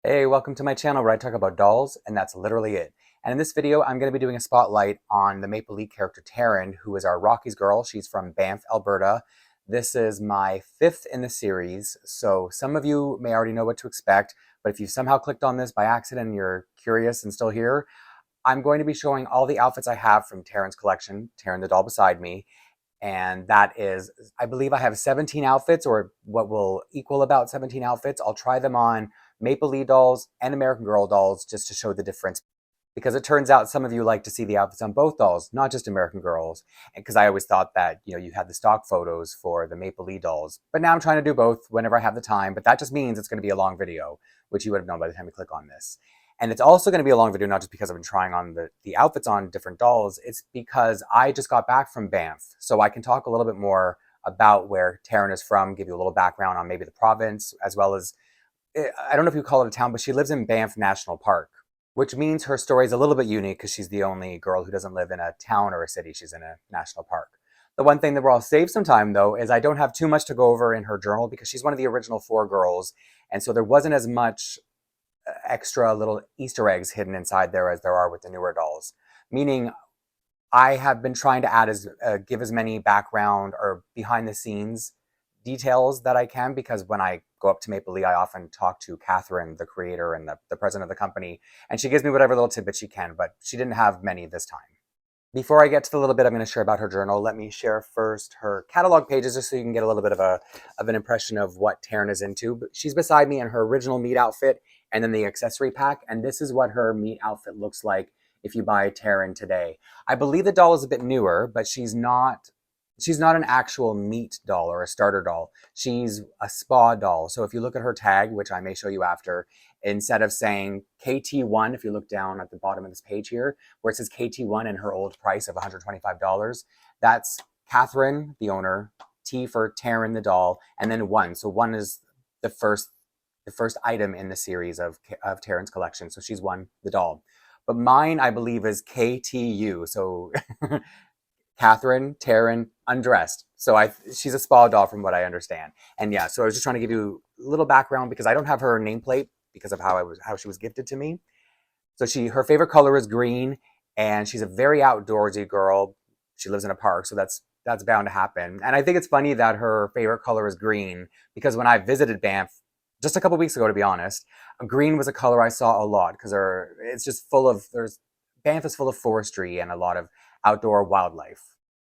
Hey, welcome to my channel where I talk about dolls, and that's literally it. And in this video, I'm going to be doing a spotlight on the Maplelea character Taryn, who is our Rockies girl. She's from Banff, Alberta. This is my fifth in the series, so some of you may already know what to expect, but if you somehow clicked on this by accident and you're curious and still here, I'm going to be showing all the outfits I have from Taryn's collection, Taryn the doll beside me, and that is, I believe I have 17 outfits, or what will equal about 17 outfits. I'll try them on Maplelea dolls and American Girl dolls just to show the difference, because it turns out some of you like to see the outfits on both dolls, not just American Girls, because I always thought that, you had the stock photos for the Maplelea dolls, but now I'm trying to do both whenever I have the time, but that just means it's going to be a long video, which you would have known by the time you click on this. And it's also going to be a long video, not just because I've been trying on the outfits on different dolls. It's because I just got back from Banff. So I can talk a little bit more about where Taryn is from, give you a little background on maybe the province, as well as, I don't know if you call it a town, but she lives in Banff National Park, which means her story is a little bit unique because she's the only girl who doesn't live in a town or a city. She's in a national park. The one thing that will save some time, though, is I don't have too much to go over in her journal because she's one of the original 4 girls. And so there wasn't as much extra little Easter eggs hidden inside there as there are with the newer dolls. Meaning, I have been trying to add give as many background or behind the scenes details that I can, because when I go up to Maplelea, I often talk to Catherine, the creator and the president of the company, and she gives me whatever little tidbits she can, but she didn't have many this time. Before I get to the little bit I'm going to share about her journal, let me share first her catalog pages just so you can get a little bit of an impression of what Taryn is into. She's beside me in her original meat outfit and then the accessory pack, and this is what her meat outfit looks like if you buy Taryn today. I believe the doll is a bit newer, but she's not an actual meat doll or a starter doll. She's a spa doll. So if you look at her tag, which I may show you after, instead of saying KT1, if you look down at the bottom of this page here, where it says KT1 and her old price of $125, that's Catherine, the owner, T for Taryn, the doll, and then 1. So 1 is the first item in the series of Taryn's collection. So she's 1, the doll. But mine, I believe, is KTU. So Catherine, Taryn, undressed. So she's a spa doll from what I understand. And yeah, so I was just trying to give you a little background because I don't have her nameplate because of how she was gifted to me. So her favorite color is green, and she's a very outdoorsy girl. She lives in a park, so that's bound to happen. And I think it's funny that her favorite color is green, because when I visited Banff just a couple weeks ago, to be honest, green was a color I saw a lot because it's just Banff is full of forestry and a lot of outdoor wildlife.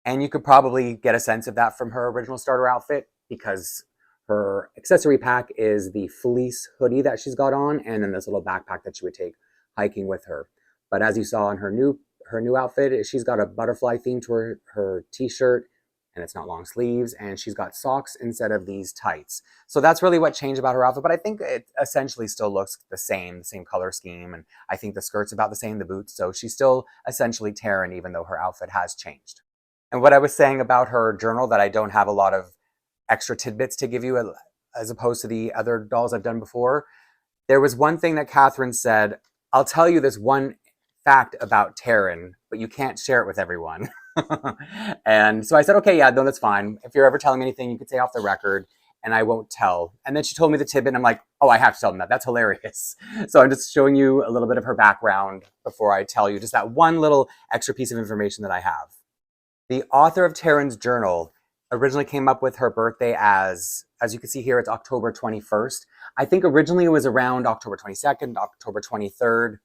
And you could probably get a sense of that from her original starter outfit, because her accessory pack is the fleece hoodie that she's got on, and then this little backpack that she would take hiking with her. But as you saw in her new outfit, she's got a butterfly theme to her t-shirt, and it's not long sleeves, and she's got socks instead of these tights. So that's really what changed about her outfit, but I think it essentially still looks the same color scheme, and I think the skirt's about the same, the boots, so she's still essentially Taryn, even though her outfit has changed. And what I was saying about her journal, that I don't have a lot of extra tidbits to give you as opposed to the other dolls I've done before, there was one thing that Catherine said: I'll tell you this one fact about Taryn, but you can't share it with everyone. And so I said, okay, yeah, no, that's fine. If you're ever telling me anything, you could say off the record and I won't tell. And then she told me the tidbit, and I'm like, oh, I have to tell them that. That's hilarious. So I'm just showing you a little bit of her background before I tell you just that one little extra piece of information that I have. The author of Taryn's journal originally came up with her birthday as you can see here, it's October 21st. I think originally it was around October 22nd, October 23rd.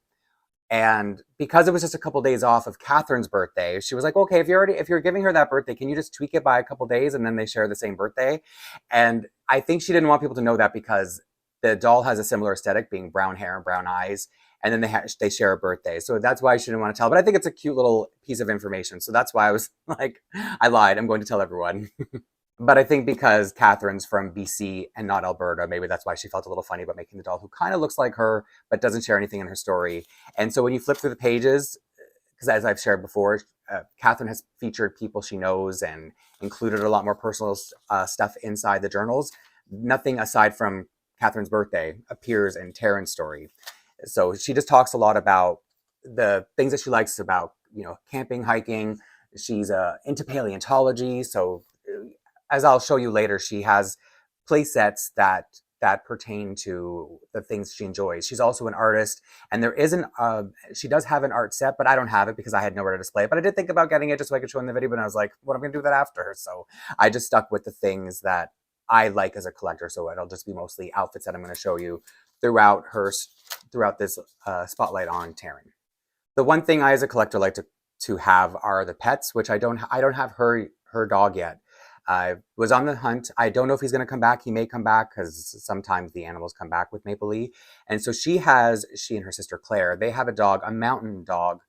And because it was just a couple days off of Catherine's birthday, she was like, okay, if you're giving her that birthday, can you just tweak it by a couple days? And then they share the same birthday. And I think she didn't want people to know that because the doll has a similar aesthetic, being brown hair and brown eyes. And then they share a birthday. So that's why she didn't want to tell. But I think it's a cute little piece of information. So that's why I was like, I lied. I'm going to tell everyone. But I think because Catherine's from BC and not Alberta, maybe that's why she felt a little funny about making the doll who kind of looks like her, but doesn't share anything in her story. And so when you flip through the pages, because as I've shared before, Catherine has featured people she knows and included a lot more personal stuff inside the journals. Nothing aside from Catherine's birthday appears in Taryn's story. So she just talks a lot about the things that she likes about, camping, hiking. She's into paleontology. So as I'll show you later, she has play sets that that pertain to the things she enjoys. She's also an artist, and there isn't, she does have an art set, but I don't have it because I had nowhere to display it. But I did think about getting it just so I could show in the video, but I was like, what am I gonna do with that after? So I just stuck with the things that I like as a collector. So it'll just be mostly outfits that I'm gonna show you throughout this spotlight on Taryn. The one thing I as a collector like to have are the pets, which I don't have her dog yet. I was on the hunt. I don't know if he's going to come back. He may come back because sometimes the animals come back with Maplelea. And so she and her sister Claire, they have a dog, a mountain dog,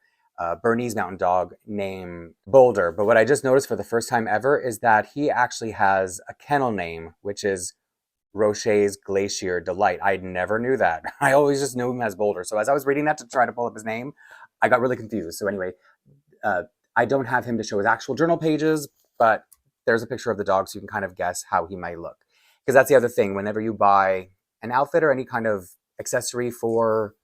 Bernese mountain dog named Boulder. But what I just noticed for the first time ever is that he actually has a kennel name, which is Rocher's Glacier Delight. I never knew that. I always just knew him as Boulder. So as I was reading that to try to pull up his name, I got really confused. So anyway, I don't have him to show his actual journal pages, but there's a picture of the dog so you can kind of guess how he might look. Because that's the other thing. Whenever you buy an outfit or any kind of accessory for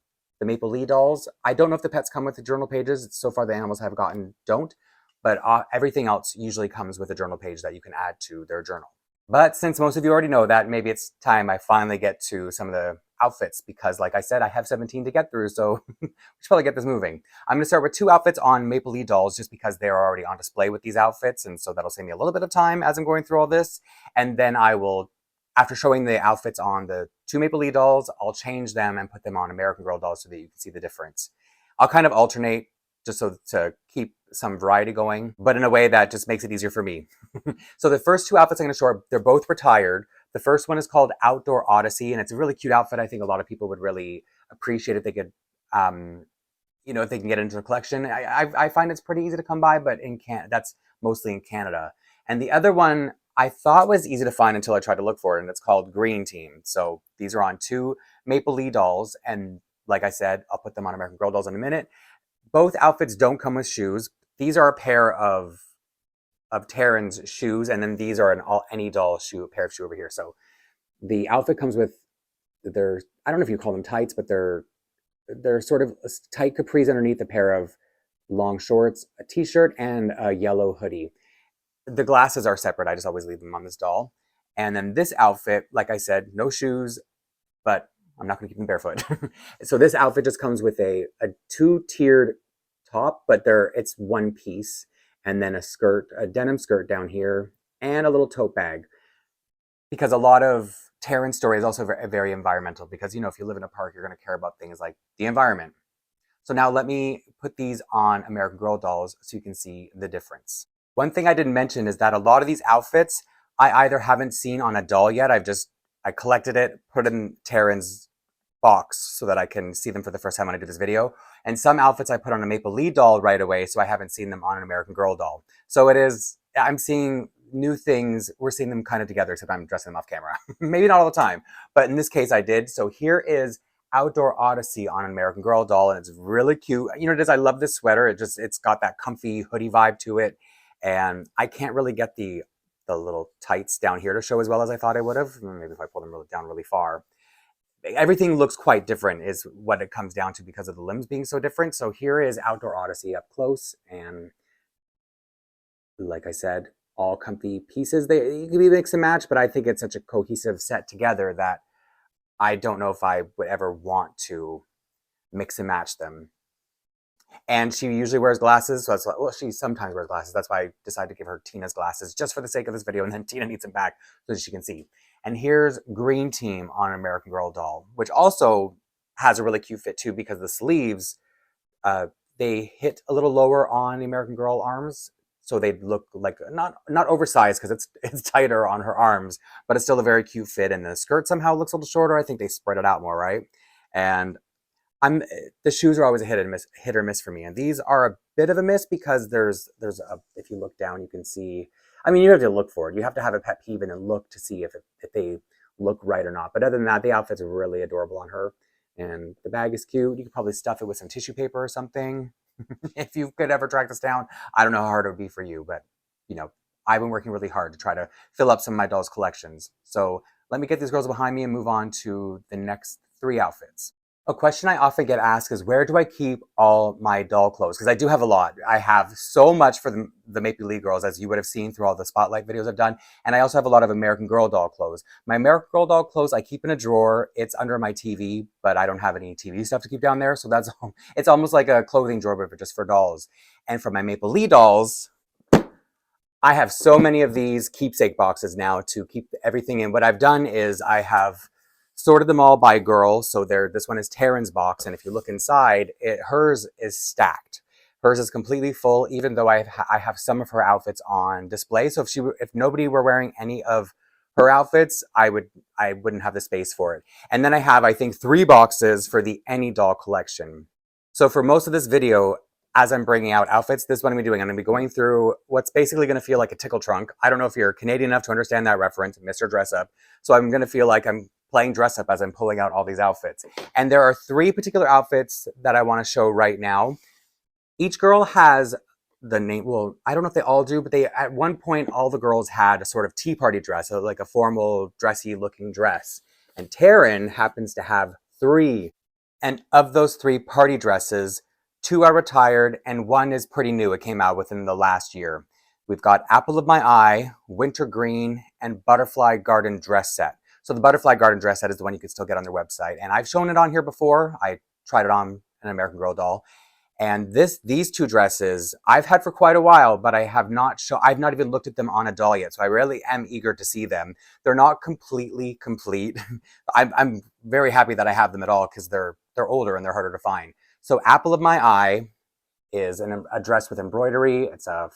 the Maplelea dolls, I don't know if the pets come with the journal pages. So far the animals I've gotten don't, but everything else usually comes with a journal page that you can add to their journal. But since most of you already know that, maybe it's time I finally get to some of the outfits because like I said, I have 17 to get through, so we should probably get this moving. I'm going to start with 2 outfits on Maplelea dolls just because they're already on display with these outfits, and so that'll save me a little bit of time as I'm going through all this. And then I will, after showing the outfits on the 2 Maplelea dolls, I'll change them and put them on American Girl dolls so that you can see the difference. I'll kind of alternate just so to keep some variety going, but in a way that just makes it easier for me. So the first 2 outfits I'm going to show, they're both retired. The first one is called Outdoor Odyssey, and it's a really cute outfit. I think a lot of people would really appreciate it. They could, if they can get into the collection. I find it's pretty easy to come by, but that's mostly in Canada. And the other one I thought was easy to find until I tried to look for it, and it's called Green Team. So these are on 2 Maplelea dolls, and like I said, I'll put them on American Girl dolls in a minute. Both outfits don't come with shoes. These are a pair of Taryn's shoes, and then these are any doll pair of shoe over here. So the outfit comes with I don't know if you call them tights, but they're sort of tight capris underneath, a pair of long shorts, a t-shirt, and a yellow hoodie. The glasses are separate. I just always leave them on this doll. And then this outfit, like I said, no shoes, but I'm not going to keep them barefoot. So this outfit just comes with a 2-tiered top, but it's one piece. And then a denim skirt down here, and a little tote bag. Because a lot of Taryn's story is also very environmental, because, if you live in a park, you're going to care about things like the environment. So now let me put these on American Girl dolls so you can see the difference. One thing I didn't mention is that a lot of these outfits I either haven't seen on a doll yet. I collected it, put it in Taryn's box so that I can see them for the first time when I do this video. And some outfits I put on a Maplelea doll right away, so I haven't seen them on an American Girl doll. So I'm seeing new things. We're seeing them kind of together, except I'm dressing them off camera. Maybe not all the time, but in this case I did. So here is Outdoor Odyssey on an American Girl doll, and it's really cute. You know what it is? I love this sweater. It's got that comfy hoodie vibe to it, and I can't really get the little tights down here to show as well as I thought I would have. Maybe if I pull them down really far. Everything looks quite different is what it comes down to because of the limbs being so different. So here is Outdoor Odyssey up close, and like I said, all comfy pieces. You can be mix and match, but I think it's such a cohesive set together that I don't know if I would ever want to mix and match them. And she usually wears glasses, so she sometimes wears glasses. That's why I decided to give her Tina's glasses just for the sake of this video, and then Tina needs them back so that she can see. And here's Green Team on an American Girl doll, which also has a really cute fit too, because the sleeves, they hit a little lower on the American Girl arms, so they look like not oversized because it's tighter on her arms, but it's still a very cute fit. And the skirt somehow looks a little shorter. I think they spread it out more, right? And the shoes are always a hit or miss for me, and these are a bit of a miss because if you look down, you can see. I mean, you have to look for it. You have to have a pet peeve and then look to see if they look right or not. But other than that, the outfit's really adorable on her, and the bag is cute. You could probably stuff it with some tissue paper or something if you could ever track this down. I don't know how hard it would be for you, but I've been working really hard to try to fill up some of my dolls' collections. So let me get these girls behind me and move on to the next 3 outfits. A question I often get asked is where do I keep all my doll clothes? Because I do have a lot. I have so much for the Maplelea girls, as you would have seen through all the spotlight videos I've done. And I also have a lot of American Girl doll clothes. My American Girl doll clothes I keep in a drawer. It's under my TV, but I don't have any TV stuff to keep down there. So it's almost like a clothing drawer, but just for dolls. And for my Maplelea dolls, I have so many of these keepsake boxes now to keep everything in. What I've done is I have sorted them all by girl. So this one is Taryn's box, and if you look inside, hers is stacked. Hers is completely full, even though I have some of her outfits on display. So if nobody were wearing any of her outfits, I wouldn't have the space for it. And then I have, I think, 3 boxes for the Any Doll collection. So for most of this video, as I'm bringing out outfits, this is what I'm doing. I'm going to be going through what's basically going to feel like a tickle trunk. I don't know if you're Canadian enough to understand that reference, Mr. Dress Up. So I'm going to feel like I'm playing dress up as I'm pulling out all these outfits. And there are 3 particular outfits that I want to show right now. Each girl has the name, well, I don't know if they all do, but at one point, all the girls had a sort of tea party dress, so like a formal, dressy looking dress. And Taryn happens to have 3. And of those 3 party dresses, 2 are retired and 1 is pretty new. It came out within the last year. We've got Apple of My Eye, Winter Green, and Butterfly Garden dress set. So the Butterfly Garden dress set is the one you can still get on their website. And I've shown it on here before. I tried it on an American Girl doll. And these 2 dresses I've had for quite a while, but I've not even looked at them on a doll yet. So I really am eager to see them. They're not completely complete. I'm very happy that I have them at all because they're older and they're harder to find. So Apple of My Eye is a dress with embroidery. It's a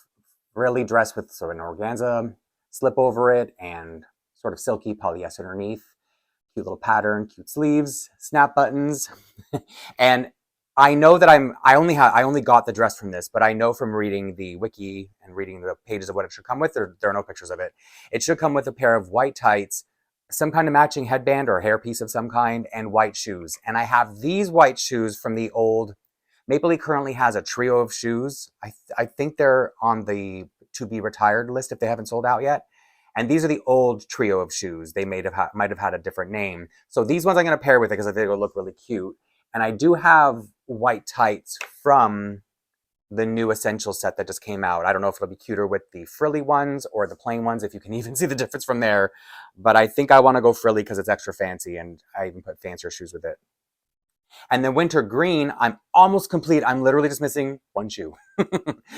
frilly dress with sort of an organza slip over it and sort of silky polyester underneath. Cute little pattern, cute sleeves, snap buttons. And I know that I only got the dress from this, but I know from reading the wiki and reading the pages of what it should come with, there are no pictures of it. It should come with a pair of white tights, some kind of matching headband or hairpiece of some kind, and white shoes. And I have these white shoes from the old, Maplelea currently has a trio of shoes. I think they're on the to be retired list if they haven't sold out yet. And these are the old trio of shoes. They might have had a different name. So these ones I'm going to pair with it because I think it'll look really cute. And I do have white tights from the new Essential set that just came out. I don't know if it'll be cuter with the frilly ones or the plain ones, if you can even see the difference from there. But I think I want to go frilly because it's extra fancy, and I even put fancier shoes with it. And then Winter Green, I'm almost complete. I'm literally just missing 1 shoe.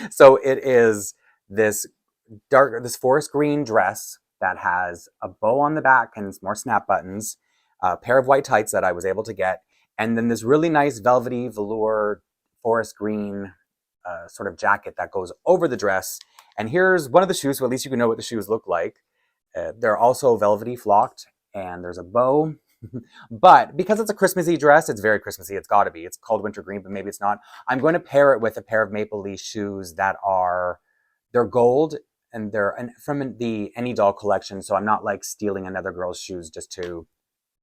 So it is this forest green dress that has a bow on the back and more snap buttons, a pair of white tights that I was able to get, and then this really nice velvety velour forest green sort of jacket that goes over the dress. And here's one of the shoes, so at least you can know what the shoes look like. They're also velvety flocked, and there's a bow. But because it's a Christmassy dress, it's very Christmassy. It's got to be. It's called Winter Green, but maybe it's not. I'm going to pair it with a pair of Maplelea shoes that they're gold, and they're from the Any Doll collection. So I'm not like stealing another girl's shoes just to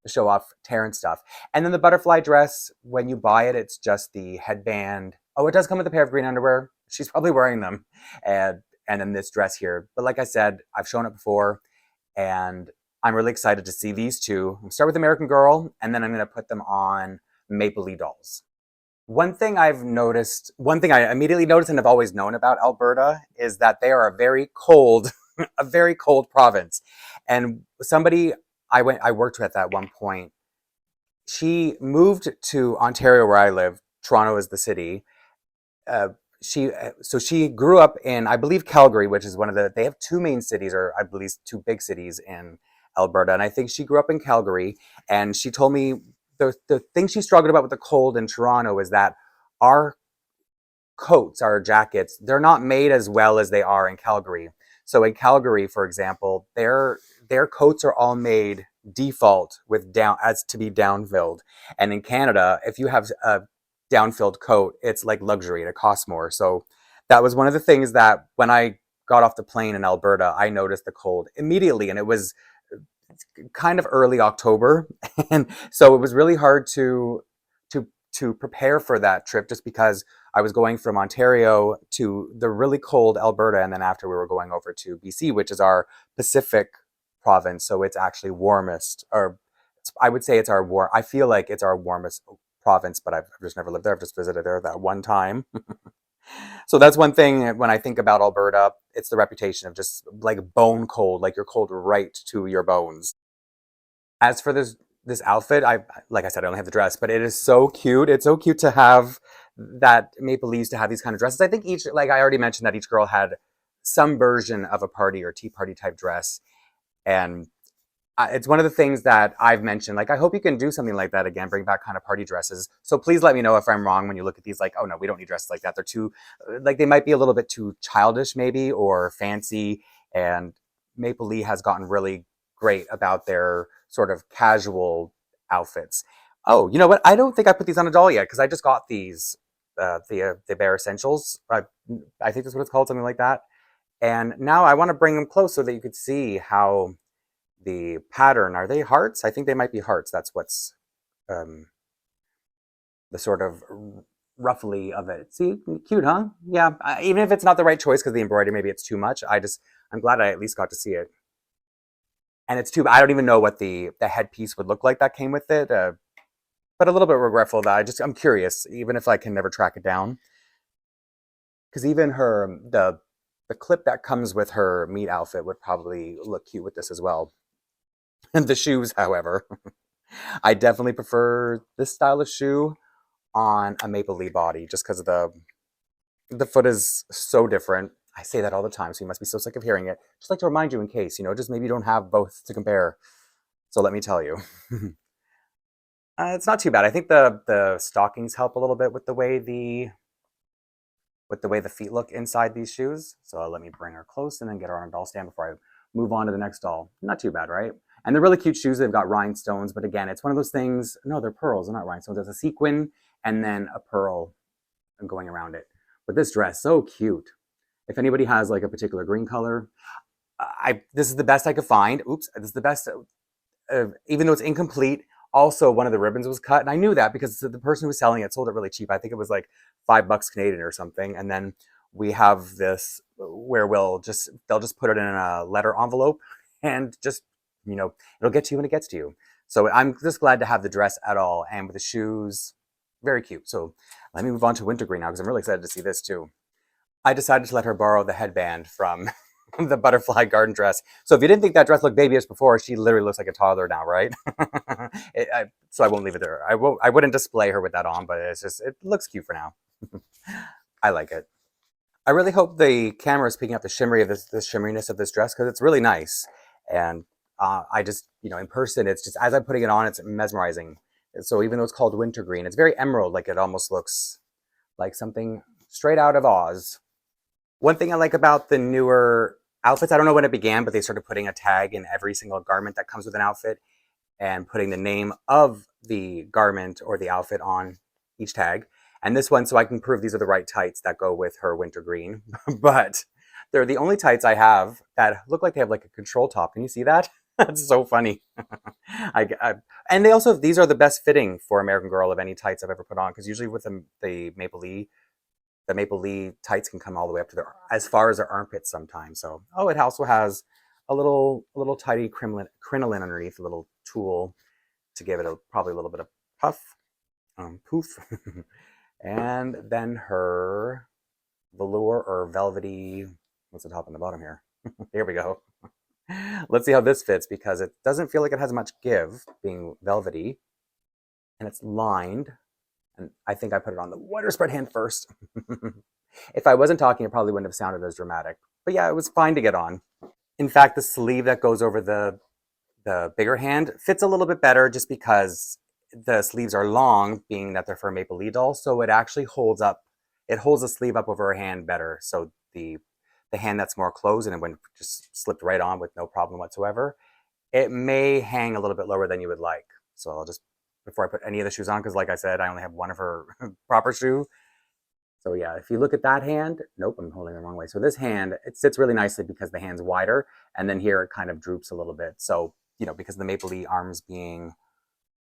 show off Taryn stuff. And then the butterfly dress, when you buy it, it's just the headband. Oh, it does come with a pair of green underwear. She's probably wearing them. And then this dress here. But like I said, I've shown it before, and I'm really excited to see these 2. I'll start with American Girl, and then I'm going to put them on Maplelea dolls. One thing I immediately noticed and have always known about Alberta is that they are a very cold province. And somebody I worked with at one point, she moved to Ontario where I live. Toronto is the city. She grew up in, I believe, Calgary, which is they have 2 main cities, or I believe 2 big cities in Alberta. And I think she grew up in Calgary, and she told me the thing she struggled about with the cold in Toronto is that our coats, our jackets, they're not made as well as they are in Calgary. So in Calgary, for example, their coats are all made default with to be down-filled. And in Canada, if you have a down-filled coat, it's like luxury. It costs more. So that was one of the things that when I got off the plane in Alberta, I noticed the cold immediately, and it was kind of early October, and so it was really hard to prepare for that trip, just because I was going from Ontario to the really cold Alberta, and then after we were going over to BC, which is our Pacific province, so it's actually warmest, or I would say it's I feel like it's our warmest province, but I've just never lived there. I've just visited there that one time. So that's one thing when I think about Alberta, it's the reputation of just like bone cold, like you're cold right to your bones. As for this outfit, I like I said, I only have the dress, but it is so cute. It's so cute to have that Maple Leaves to have these kind of dresses. I think each, like I already mentioned, that each girl had some version of a party or tea party type dress, and it's one of the things that I've mentioned. Like, I hope you can do something like that again, bring back kind of party dresses. So please let me know if I'm wrong when you look at these. Like, oh no, we don't need dresses like that. They're too, like they might be a little bit too childish, maybe, or fancy. And Maple Leaf has gotten really great about their sort of casual outfits. Oh, you know what? I don't think I put these on a doll yet because I just got these, the Bare Essentials. I think that's what it's called, something like that. And now I want to bring them close so that you could see how the pattern, are they hearts? I think they might be hearts. That's what's um, the sort of roughly of it. See, cute, huh? Yeah, even if it's not the right choice because the embroidery, maybe it's too much. I'm glad I at least got to see it. And it's too, I don't even know what the headpiece would look like that came with it. But a little bit regretful that I'm curious, even if I can never track it down. Because even the clip that comes with her meat outfit would probably look cute with this as well. And the shoes, however, I definitely prefer this style of shoe on a Maple Leaf body just because of the foot is so different. I say that all the time, so you must be so sick of hearing it. Just like to remind you in case, just maybe you don't have both to compare. So let me tell you. It's not too bad. I think the stockings help a little bit with the way the feet look inside these shoes. So let me bring her close and then get her on a doll stand before I move on to the next doll. Not too bad, right? And they're really cute shoes. They've got rhinestones, but again, it's one of those things. No, they're pearls. They're not rhinestones. There's a sequin and then a pearl going around it. But this dress, so cute. If anybody has like a particular green color, this is the best I could find. Oops, this is the best. Even though it's incomplete, also one of the ribbons was cut, and I knew that because the person who was selling it sold it really cheap. I think it was like $5 Canadian or something. And then we have this where they'll just put it in a letter envelope and just it'll get to you when it gets to you. So I'm just glad to have the dress at all, and with the shoes, very cute. So let me move on to wintergreen now because I'm really excited to see this too. I decided to let her borrow the headband from the butterfly garden dress. So if you didn't think that dress looked babyish before, she literally looks like a toddler now, right? So I won't leave it there. I wouldn't display her with that on, but it looks cute for now. I like it. I really hope the camera is picking up the shimmery of this shimmeriness of this dress because it's really nice. And I just, in person, it's just, as I'm putting it on, it's mesmerizing. So even though it's called wintergreen, it's very emerald, like it almost looks like something straight out of Oz. One thing I like about the newer outfits, I don't know when it began, but they started putting a tag in every single garment that comes with an outfit and putting the name of the garment or the outfit on each tag. And this one, so I can prove these are the right tights that go with her wintergreen. But they're the only tights I have that look like they have like a control top. Can you see that? That's so funny. And they also, these are the best fitting for American Girl of any tights I've ever put on, because usually with the Maple Leaf tights can come all the way up to as far as their armpits sometimes. So, it also has a little tidy crinoline underneath, a little tool to give it probably a little bit of poof. And then her velour or velvety, what's the top and the bottom here? Here we go. Let's see how this fits because it doesn't feel like it has much give being velvety, and it's lined. And I think I put it on the wider spread hand first. If I wasn't talking, it probably wouldn't have sounded as dramatic. But yeah, it was fine to get on. In fact, the sleeve that goes over the bigger hand fits a little bit better just because the sleeves are long, being that they're for a Maple Leaf doll. So it actually holds the sleeve up over her hand better. So the hand that's more closed and it went just slipped right on with no problem whatsoever. It may hang a little bit lower than you would like. So I'll just, before I put any of the shoes on, because like I said, I only have one of her proper shoe. So yeah, if you look at that hand, nope, I'm holding the wrong way. So this hand, it sits really nicely because the hand's wider, and then here it kind of droops a little bit. So, because the Maple Leaf arms being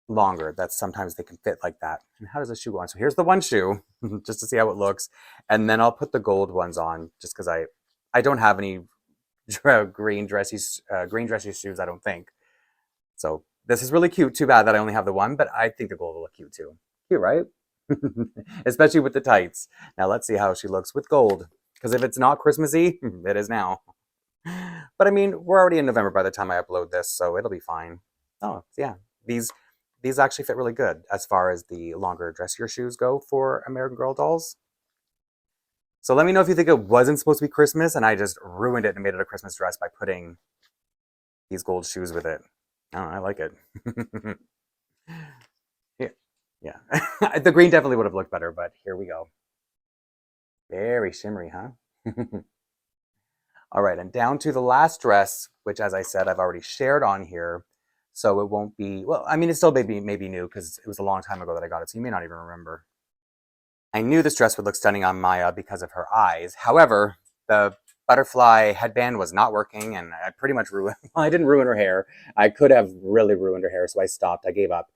longer, that sometimes they can fit like that. And how does the shoe go on? So here's the one shoe, just to see how it looks. And then I'll put the gold ones on just because I don't have any green dressy shoes, I don't think. So this is really cute. Too bad that I only have the one, but I think the gold will look cute too. Cute, right? Especially with the tights. Now let's see how she looks with gold. Because if it's not Christmassy, it is now. But I mean, we're already in November by the time I upload this, so it'll be fine. Oh, yeah. These actually fit really good as far as the longer dressier shoes go for American Girl dolls. So let me know if you think it wasn't supposed to be Christmas and I just ruined it and made it a Christmas dress by putting these gold shoes with it. Oh, I like it. Yeah. Yeah. The green definitely would have looked better, but here we go. Very shimmery, huh? All right, and down to the last dress, which, as I said, I've already shared on here. So it won't be, well, I mean, it still may be new because it was a long time ago that I got it, so you may not even remember. I knew this dress would look stunning on Maya because of her eyes. However, the butterfly headband was not working, and I pretty much ruined, well, I didn't ruin her hair. I could have really ruined her hair, so I stopped. I gave up.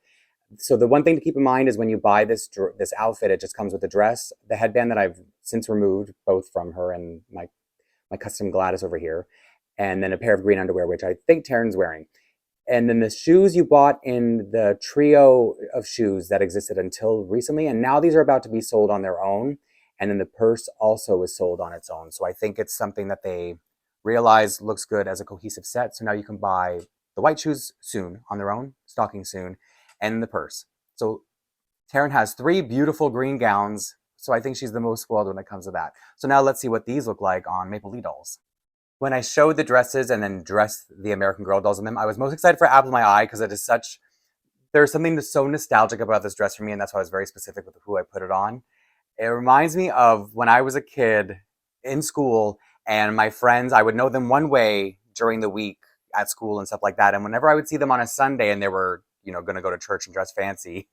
So the one thing to keep in mind is when you buy this outfit, it just comes with the dress, the headband that I've since removed, both from her and my custom Gladys over here, and then a pair of green underwear, which I think Taryn's wearing. And then the shoes you bought in the trio of shoes that existed until recently, and now these are about to be sold on their own. And then the purse also is sold on its own. So I think it's something that they realize looks good as a cohesive set. So now you can buy the white shoes soon on their own, stocking soon, and the purse. So Taryn has 3 beautiful green gowns. So I think she's the most spoiled when it comes to that. So now let's see what these look like on Maplelea dolls. When I showed the dresses and then dressed the American Girl dolls in them, I was most excited for Apple My Eye because it is such, there's something so nostalgic about this dress for me, and that's why I was very specific with who I put it on. It reminds me of when I was a kid in school and my friends, I would know them one way during the week at school and stuff like that. And whenever I would see them on a Sunday and they were, going to go to church and dress fancy,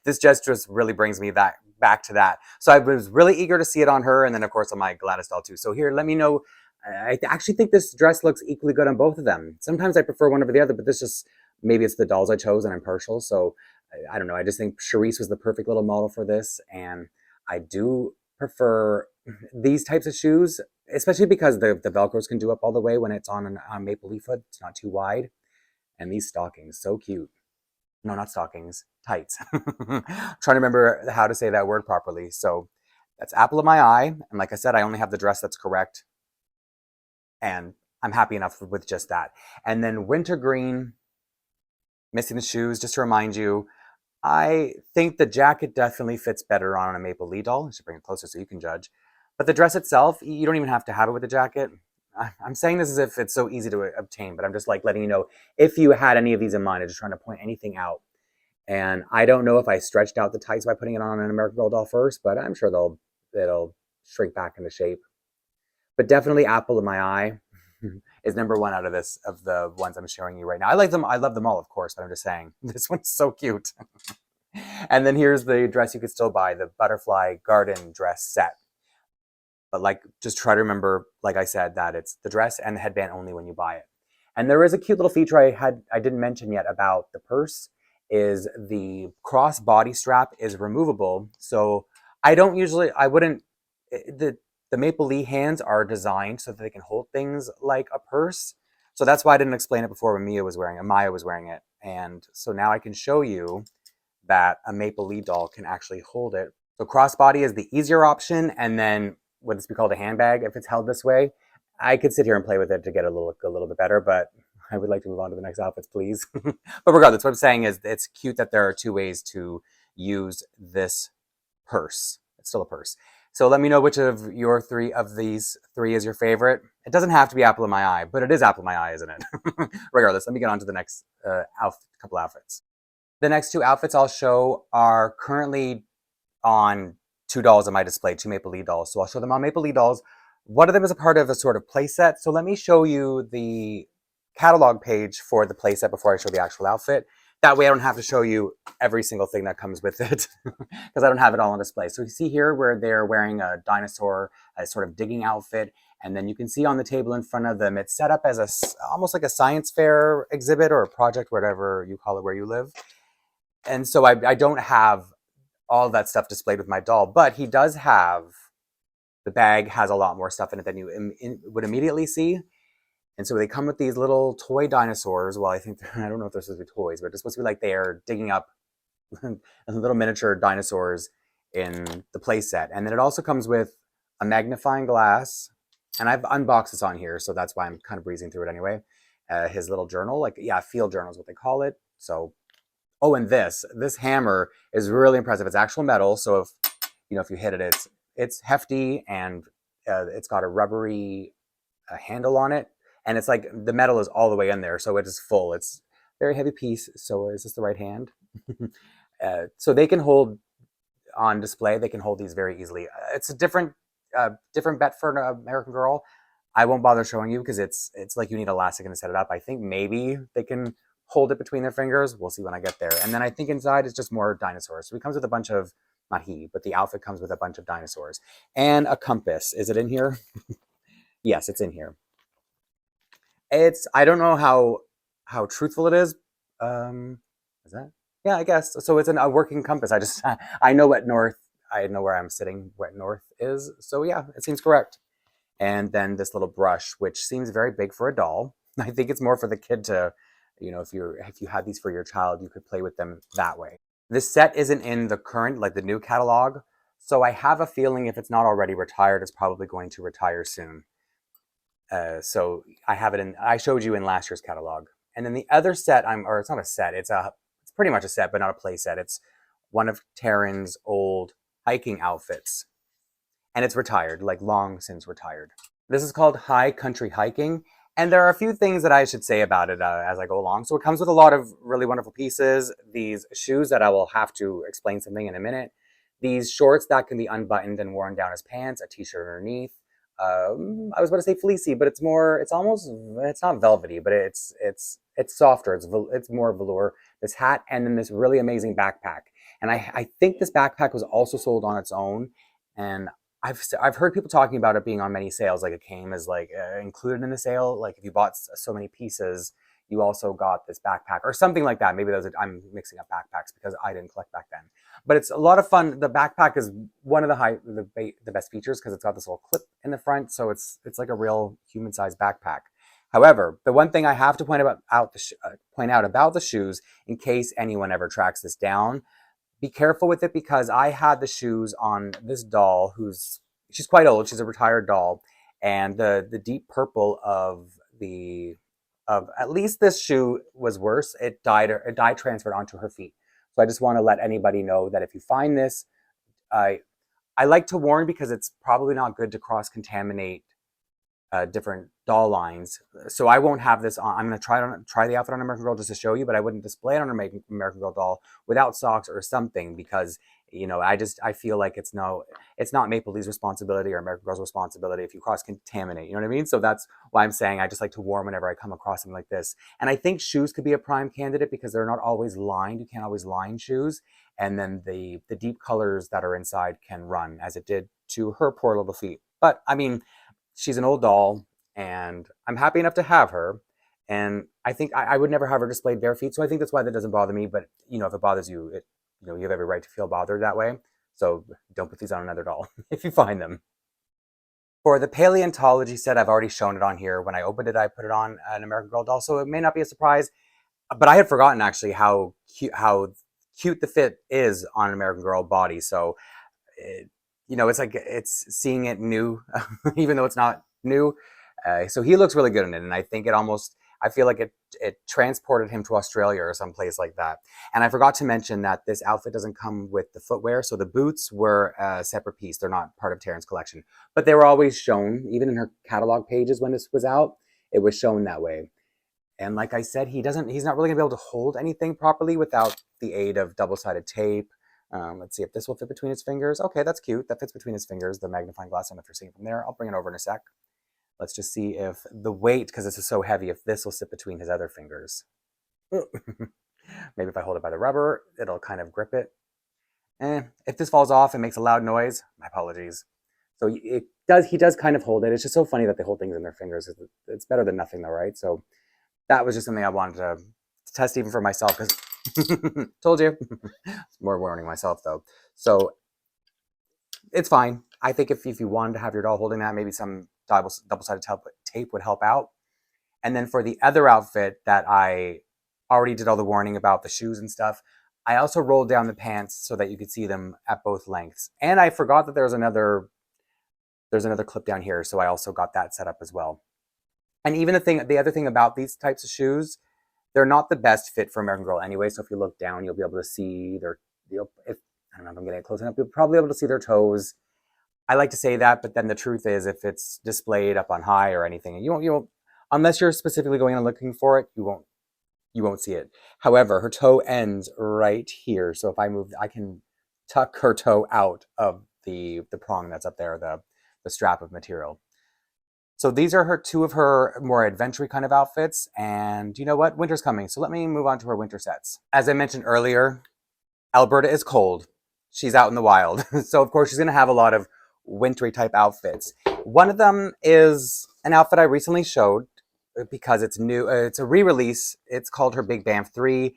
this just really brings me back to that. So I was really eager to see it on her, and then of course on my Gladys doll too. So here, let me know. I actually think this dress looks equally good on both of them. Sometimes I prefer one over the other, but this just, maybe it's the dolls I chose and I'm partial. So I don't know. I just think Charisse was the perfect little model for this. And I do prefer these types of shoes, especially because the Velcros can do up all the way when it's on Maplelea foot. It's not too wide. And these stockings, so cute. No, not stockings, tights. Trying to remember how to say that word properly. So that's Apple of my eye. And like I said, I only have the dress that's correct. And I'm happy enough with just that. And then winter green, missing the shoes, just to remind you, I think the jacket definitely fits better on a Maplelea doll. I should bring it closer so you can judge. But the dress itself, you don't even have to have it with the jacket. I'm saying this as if it's so easy to obtain, but I'm just like letting you know if you had any of these in mind. I'm just trying to point anything out. And I don't know if I stretched out the tights by putting it on an American Girl doll first, but I'm sure it'll shrink back into shape. But definitely Apple of my eye is #1 out of the ones I'm showing you right now. I like them. I love them all, of course, but I'm just saying this one's so cute. And then here's the dress you could still buy, the butterfly garden dress set. But just try to remember, like I said, that it's the dress and the headband only when you buy it. And there is a cute little feature I didn't mention yet about the purse, is the cross body strap is removable. So I wouldn't, the Maplelea hands are designed so that they can hold things like a purse. So that's why I didn't explain it before when Maya was wearing it. And so now I can show you that a Maplelea doll can actually hold it. So crossbody is the easier option, and then would this be called a handbag if it's held this way? I could sit here and play with it to get it look a little bit better, but I would like to move on to the next outfits, please. But regardless, what I'm saying is it's cute that there are 2 ways to use this purse. It's still a purse. So let me know which of your 3 of these 3 is your favorite. It doesn't have to be Apple of my eye, but it is Apple of my eye, isn't it? Regardless, let me get on to the next couple outfits. The next 2 outfits I'll show are currently on 2 dolls on my display, 2 Maplelea dolls. So I'll show them on Maplelea dolls. One of them is a part of a sort of play set. So let me show you the catalog page for the play set before I show the actual outfit. That way I don't have to show you every single thing that comes with it because I don't have it all on display. So you see here where they're wearing a dinosaur, a sort of digging outfit. And then you can see on the table in front of them, it's set up as almost like a science fair exhibit or a project, whatever you call it where you live. And so I don't have all of that stuff displayed with my doll, but he does have, the bag has a lot more stuff in it than you would immediately see. And so they come with these little toy dinosaurs. Well, I don't know if they're supposed to be toys, but it's supposed to be like they are digging up little miniature dinosaurs in the play set. And then it also comes with a magnifying glass. And I've unboxed this on here, so that's why I'm kind of breezing through it anyway. His little journal, like, yeah, field journal is what they call it. So, oh, and this hammer is really impressive. It's actual metal, so if you hit it, it's hefty, and it's got a rubbery handle on it, and it's like the metal is all the way in there, so it is full. It's a very heavy piece. So is this the right hand? So they can hold on display. They can hold these very easily. It's a different bet for an American Girl. I won't bother showing you because it's like you need elastic to set it up. I think maybe they can hold it between their fingers. We'll see when I get there. And then I think inside is just more dinosaurs. So he comes with a bunch of, not he, but the outfit comes with a bunch of dinosaurs and a compass. Is it in here? Yes, it's in here. I don't know how truthful it is. Is that? Yeah, I guess. So it's a working compass. I know I know where I'm sitting, what north is. So yeah, it seems correct. And then this little brush, which seems very big for a doll. I think it's more for the kid to, if you had these for your child, you could play with them that way. This set isn't in the current, like the new catalog. So I have a feeling if it's not already retired, it's probably going to retire soon. So I have it I showed you in last year's catalog. And then the other set, or it's not a set, it's pretty much a set, but not a play set. It's one of Taryn's old hiking outfits. And it's retired, like long since retired. This is called High Country Hiking. And there are a few things that I should say about it as I go along. So it comes with a lot of really wonderful pieces. These shoes that I will have to explain something in a minute. These shorts that can be unbuttoned and worn down as pants, a t-shirt underneath. I was about to say fleecy, but it's not velvety, but it's softer. It's more velour. This hat, and then this really amazing backpack. And I think this backpack was also sold on its own. And I've heard people talking about it being on many sales, like it came as like included in the sale. Like if you bought so many pieces, you also got this backpack or something like that. Maybe I'm mixing up backpacks because I didn't collect back then. But it's a lot of fun. The backpack is one of the best features because it's got this little clip in the front, so it's like a real human-sized backpack. However, the one thing I have to point out about the shoes, in case anyone ever tracks this down, be careful with it because I had the shoes on this doll she's quite old. She's a retired doll, and the deep purple of at least this shoe was worse. It dye transferred onto her feet. So I just want to let anybody know that if you find this, I like to warn because it's probably not good to cross-contaminate different doll lines. So I won't have this on. I'm going to try the outfit on American Girl just to show you, but I wouldn't display it on an American Girl doll without socks or something because, I feel like it's not Maplelea's responsibility or American Girl's responsibility if you cross-contaminate, you know what I mean? So that's why I'm saying I just like to warn whenever I come across something like this. And I think shoes could be a prime candidate because they're not always lined. You can't always line shoes. And then the deep colors that are inside can run as it did to her poor little feet. But I mean, she's an old doll, and I'm happy enough to have her. And I think I would never have her displayed bare feet, so I think that's why that doesn't bother me. But if it bothers you, you have every right to feel bothered that way. So don't put these on another doll if you find them. For the paleontology set, I've already shown it on here. When I opened it, I put it on an American Girl doll, so it may not be a surprise. But I had forgotten actually how cute the fit is on an American Girl body. So it's like it's seeing it new, even though it's not new. So he looks really good in it, and I think I feel like it transported him to Australia or someplace like that. And I forgot to mention that this outfit doesn't come with the footwear, so the boots were a separate piece. They're not part of Taryn's collection, but they were always shown, even in her catalog pages when this was out, it was shown that way. And like I said, he's not really gonna be able to hold anything properly without the aid of double-sided tape. Let's see if this will fit between his fingers. Okay, that's cute. That fits between his fingers, the magnifying glass. I don't know if you're seeing from there. I'll bring it over in a sec. Let's just see if the weight, because this is so heavy, if this will sit between his other fingers. Maybe if I hold it by the rubber, it'll kind of grip it. If this falls off and makes a loud noise, my apologies. So he does kind of hold it. It's just so funny that they hold things in their fingers. It's better than nothing though, right? So that was just something I wanted to test even for myself because told you. It's more warning myself though. So it's fine. I think if you wanted to have your doll holding that, maybe some double-sided tape would help out. And then for the other outfit that I already did all the warning about the shoes and stuff, I also rolled down the pants so that you could see them at both lengths. And I forgot that there's another clip down here, so I also got that set up as well. And even the other thing about these types of shoes, they're not the best fit for American Girl anyway. So if you look down, you'll be able to see if I don't know if I'm getting it close enough, you'll probably be able to see their toes. I like to say that, but then the truth is, if it's displayed up on high or anything, you won't, unless you're specifically going and looking for it, you won't see it. However, her toe ends right here. So if I move, I can tuck her toe out of the prong that's up there, the strap of material. So these are two of her more adventure kind of outfits. And you know what? Winter's coming. So let me move on to her winter sets. As I mentioned earlier, Alberta is cold. She's out in the wild. So of course she's going to have a lot of wintry type outfits. One of them is an outfit I recently showed because it's new. It's a re-release. It's called her Big Banff 3.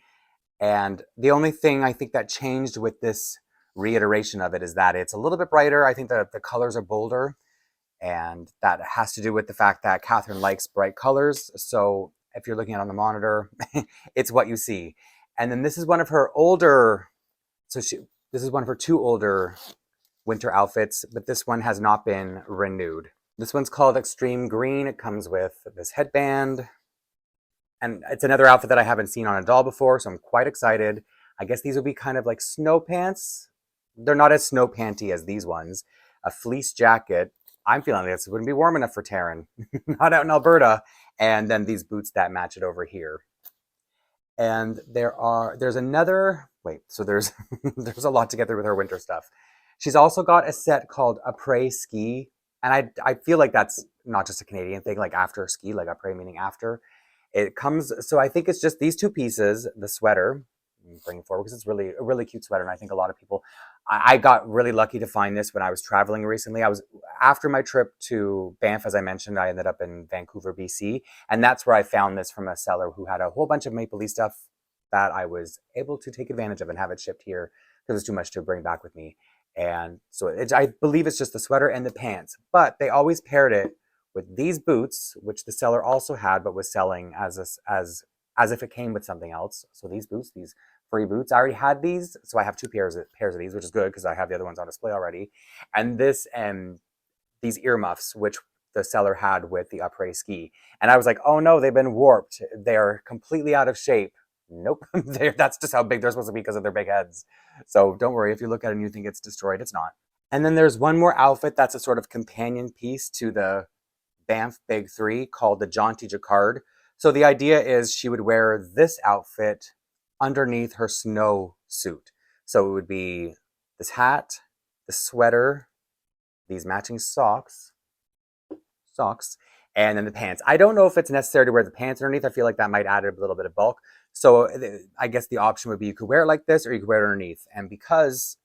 And the only thing I think that changed with this reiteration of it is that it's a little bit brighter. I think the colors are bolder. And that has to do with the fact that Catherine likes bright colors. So if you're looking at it on the monitor, it's what you see. And then this is one of her older, this is one of her 2 older winter outfits, but this one has not been renewed. This one's called Extreme Green. It comes with this headband. And it's another outfit that I haven't seen on a doll before, so I'm quite excited. I guess these will be kind of like snow pants. They're not as snow panty as these ones. A fleece jacket. I'm feeling like this wouldn't be warm enough for Taran, not out in Alberta. And then these boots that match it over here. And there's another, so there's a lot to get through with her winter stuff. She's also got a set called Apres ski. And I feel like that's not just a Canadian thing, like after ski, like Apres meaning after. It comes, so I think it's just these 2 pieces, the sweater, bring it forward because it's really a really cute sweater. And I think a lot of people, I got really lucky to find this when I was traveling recently. After my trip to Banff, as I mentioned, I ended up in Vancouver, BC. And that's where I found this from a seller who had a whole bunch of Maplelea stuff that I was able to take advantage of and have it shipped here because it's too much to bring back with me. And so I believe it's just the sweater and the pants, but they always paired it with these boots, which the seller also had, but was selling as if it came with something else. So these boots, these free boots, I already had these, so I have 2 pairs of these, which is good because I have the other ones on display already. And this and these earmuffs, which the seller had with the Apres ski. And I was like, oh no, they've been warped. They're completely out of shape. Nope, that's just how big they're supposed to be because of their big heads. So don't worry, if you look at it and you think it's destroyed, it's not. And then there's one more outfit that's a sort of companion piece to the Banff Big 3 called the Jaunty Jacquard. So the idea is she would wear this outfit underneath her snow suit. So it would be this hat, the sweater, these matching socks, and then the pants. I don't know if it's necessary to wear the pants underneath. I feel like that might add a little bit of bulk. So I guess the option would be you could wear it like this or you could wear it underneath. And because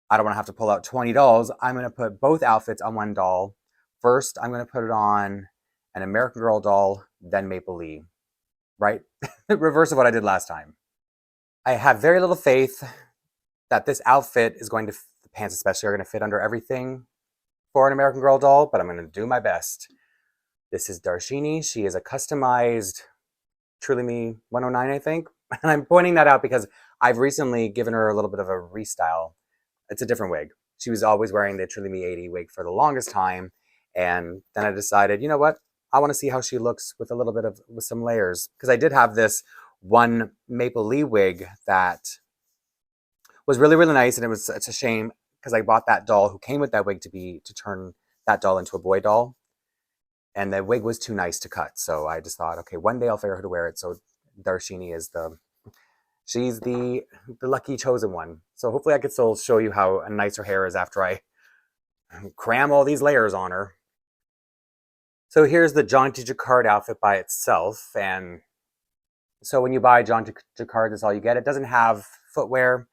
I don't want to have to pull out 20 dolls, I'm going to put both outfits on one doll. First, I'm going to put it on an American Girl doll, then Maplelea, right? Reverse of what I did last time. I have very little faith that this outfit is going to, the pants especially, are going to fit under everything for an American Girl doll, but I'm going to do my best. This is Darshini. She is a customized Truly Me 109, I think. And I'm pointing that out because I've recently given her a little bit of a restyle. It's a different wig. She was always wearing the Truly Me 80 wig for the longest time. And then I decided, you know what? I want to see how she looks with a little bit of, with some layers. Because I did have this one Maplelea wig that was really, really nice. And it's a shame because I bought that doll who came with that wig to turn that doll into a boy doll. And the wig was too nice to cut. So I just thought, okay, one day I'll figure out who to wear it. So Darshini is she's the lucky chosen one. So hopefully I could still show you how nice her hair is after I cram all these layers on her. So here's the Jaunty Jacquard outfit by itself. And so when you buy Jaunty Jacquard, that's all you get. It doesn't have footwear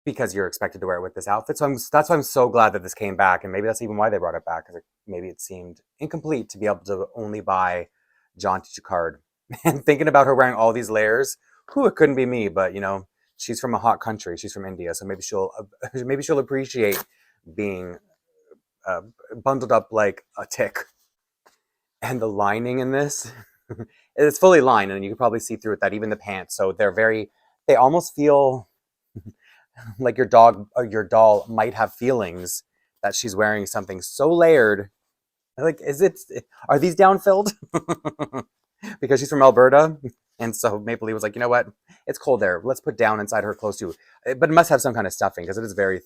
because you're expected to wear it with this outfit. So that's why I'm so glad that this came back. And maybe that's even why they brought it back, because maybe it seemed incomplete to be able to only buy Jaunty Jacquard. And thinking about her wearing all these layers, it couldn't be me, but you know, she's from a hot country. She's from India. So maybe she'll appreciate being bundled up like a tick. And the lining in this, it's fully lined, and you can probably see through it that even the pants. So they're very They almost feel like your dog or your doll might have feelings that she's wearing something so layered. Like, are these down filled? Because she's from Alberta. And so Maplelea was like, you know what? It's cold there. Let's put down inside her clothes too. But it must have some kind of stuffing because it is very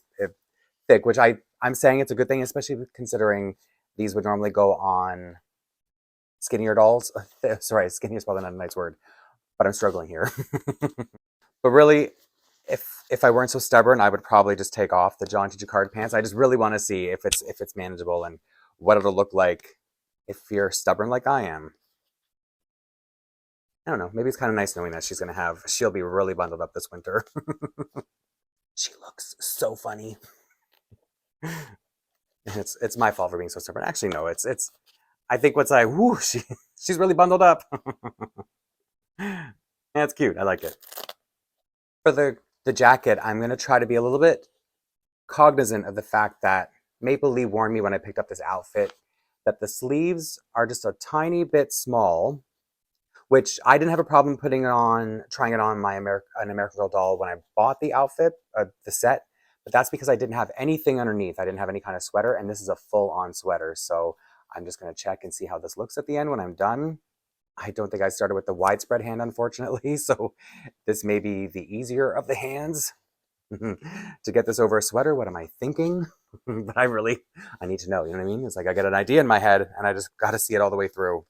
thick, which I'm saying it's a good thing, especially considering these would normally go on skinnier dolls. Sorry, skinny is probably not a nice word, but I'm struggling here. But really, if I weren't so stubborn, I would probably just take off the jaunty jacquard pants. I just really want to see if it's manageable and what it'll look like if you're stubborn like I am. I don't know. Maybe it's kind of nice knowing that she'll be really bundled up this winter. She looks so funny. It's my fault for being so stubborn. Actually, no, it's I think what's like, whoo, she's really bundled up. Yeah, it's cute. I like it. For the jacket, I'm gonna try to be a little bit cognizant of the fact that Maplelea warned me when I picked up this outfit that the sleeves are just a tiny bit small, which I didn't have a problem trying it on an American Girl doll when I bought the outfit, the set, but that's because I didn't have anything underneath. I didn't have any kind of sweater, and this is a full-on sweater, so I'm just going to check and see how this looks at the end when I'm done. I don't think I started with the widespread hand, unfortunately, so this may be the easier of the hands. To get this over a sweater, what am I thinking? But I need to know, you know what I mean? It's like I get an idea in my head, and I just got to see it all the way through.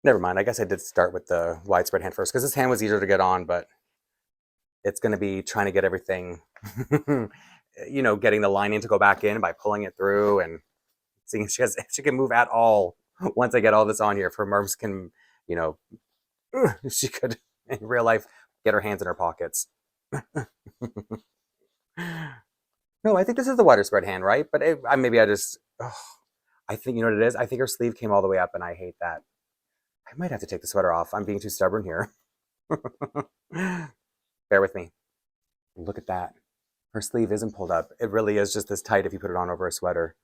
Never mind, I guess I did start with the widespread hand first, because this hand was easier to get on, but it's going to be trying to get everything, getting the lining to go back in by pulling it through and seeing if she can move at all once I get all this on here. If her merms can, if she could, in real life, get her hands in her pockets. No, I think this is the wider spread hand, right? But I think, you know what it is? I think her sleeve came all the way up, and I hate that. I might have to take the sweater off. I'm being too stubborn here. Bear with me. Look at that. Her sleeve isn't pulled up. It really is just this tight if you put it on over a sweater.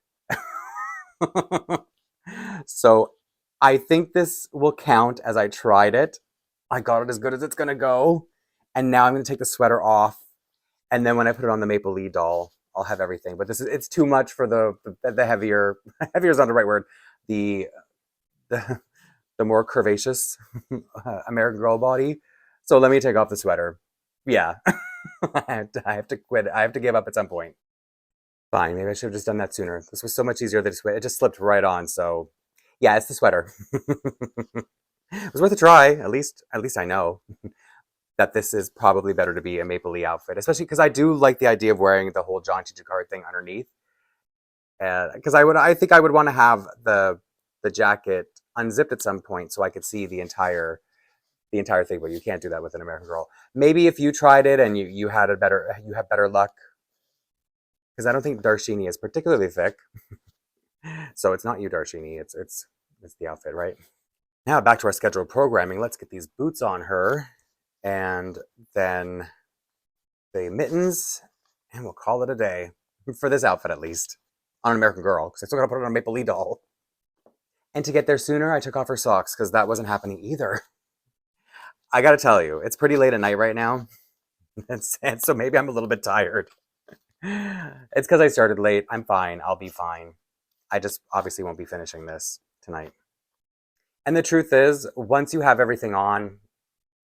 So I think this will count as I tried it. I got it as good as it's going to go. And now I'm going to take the sweater off. And then when I put it on the Maplelea doll, I'll have everything. But it's too much for the heavier, heavier is not the right word, the more curvaceous American Girl body. So let me take off the sweater. Yeah, I have to quit. I have to give up at some point. Fine, maybe I should have just done that sooner. This was so much easier than it just slipped right on. So yeah, it's the sweater. It was worth a try. At least I know that this is probably better to be a Maplelea outfit, especially because I do like the idea of wearing the whole jaunty jacquard thing underneath. Because I think I would want to have the jacket unzipped at some point so I could see the entire thing, but you can't do that with an American Girl. Maybe if you tried it and you have better luck, because I don't think Darshini is particularly thick. So it's not you, Darshini. It's the outfit, right? Now back to our scheduled programming. Let's get these boots on her, and then the mittens, and we'll call it a day for this outfit, at least on an American Girl, because I still got to put it on a Maplelea doll. And to get there sooner, I took off her socks because that wasn't happening either. I got to tell you, it's pretty late at night right now, and so maybe I'm a little bit tired. It's because I started late. I'm fine. I'll be fine. I just obviously won't be finishing this tonight. And the truth is, once you have everything on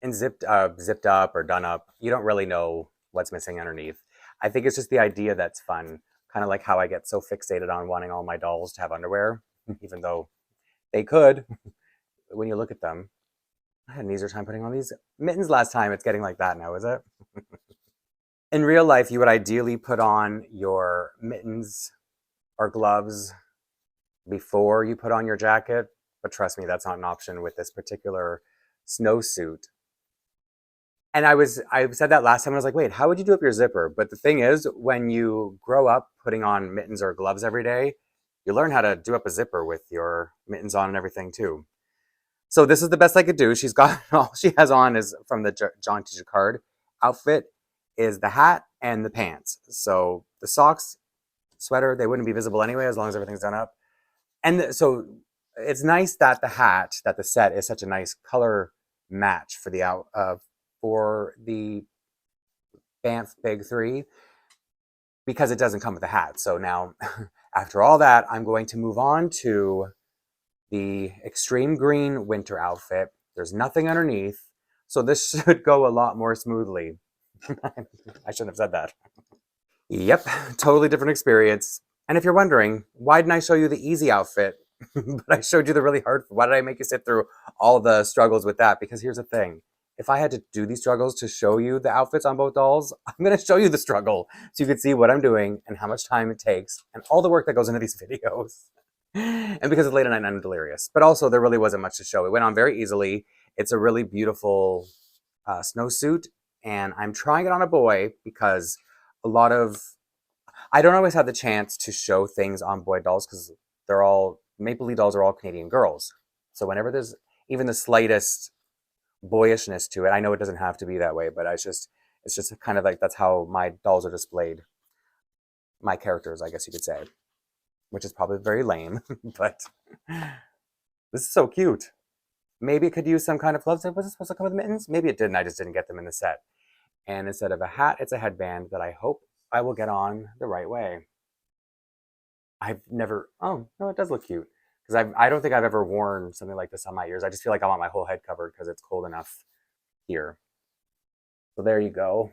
and zipped up or done up, you don't really know what's missing underneath. I think it's just the idea that's fun. Kind of like how I get so fixated on wanting all my dolls to have underwear, even though they could when you look at them. I had an easier time putting on these mittens last time. It's getting like that now, is it? In real life, you would ideally put on your mittens or gloves before you put on your jacket, but trust me, that's not an option with this particular snowsuit. And I said that last time, and I was like, wait, how would you do up your zipper? But the thing is, when you grow up putting on mittens or gloves every day, you learn how to do up a zipper with your mittens on and everything too. So this is the best I could do. She's got, all she has on is from the jaunty jacquard outfit is the hat and the pants. So the socks, sweater, they wouldn't be visible anyway as long as everything's done up. And so it's nice that the set is such a nice color match for the Banff Big 3 because it doesn't come with a hat. So now, after all that, I'm going to move on to the extreme green winter outfit. There's nothing underneath, so this should go a lot more smoothly. I shouldn't have said that. Yep, totally different experience. And if you're wondering, why didn't I show you the easy outfit, but I showed you the really hard, why did I make you sit through all the struggles with that? Because here's the thing. If I had to do these struggles to show you the outfits on both dolls, I'm going to show you the struggle so you can see what I'm doing and how much time it takes and all the work that goes into these videos. And because it's late at night, I'm delirious. But also, there really wasn't much to show. It went on very easily. It's a really beautiful snowsuit, and I'm trying it on a boy because I don't always have the chance to show things on boy dolls because Maplelea dolls are all Canadian girls. So whenever there's even the slightest boyishness to it, I know it doesn't have to be that way, but it's just kind of like that's how my dolls are displayed. My characters, I guess you could say, which is probably very lame, but this is so cute. Maybe it could use some kind of gloves. Was it supposed to come with mittens? Maybe it didn't. I just didn't get them in the set. And instead of a hat, it's a headband that I hope I will get on the right way. Oh, no, it does look cute. Because I don't think I've ever worn something like this on my ears. I just feel like I want my whole head covered because it's cold enough here. So there you go.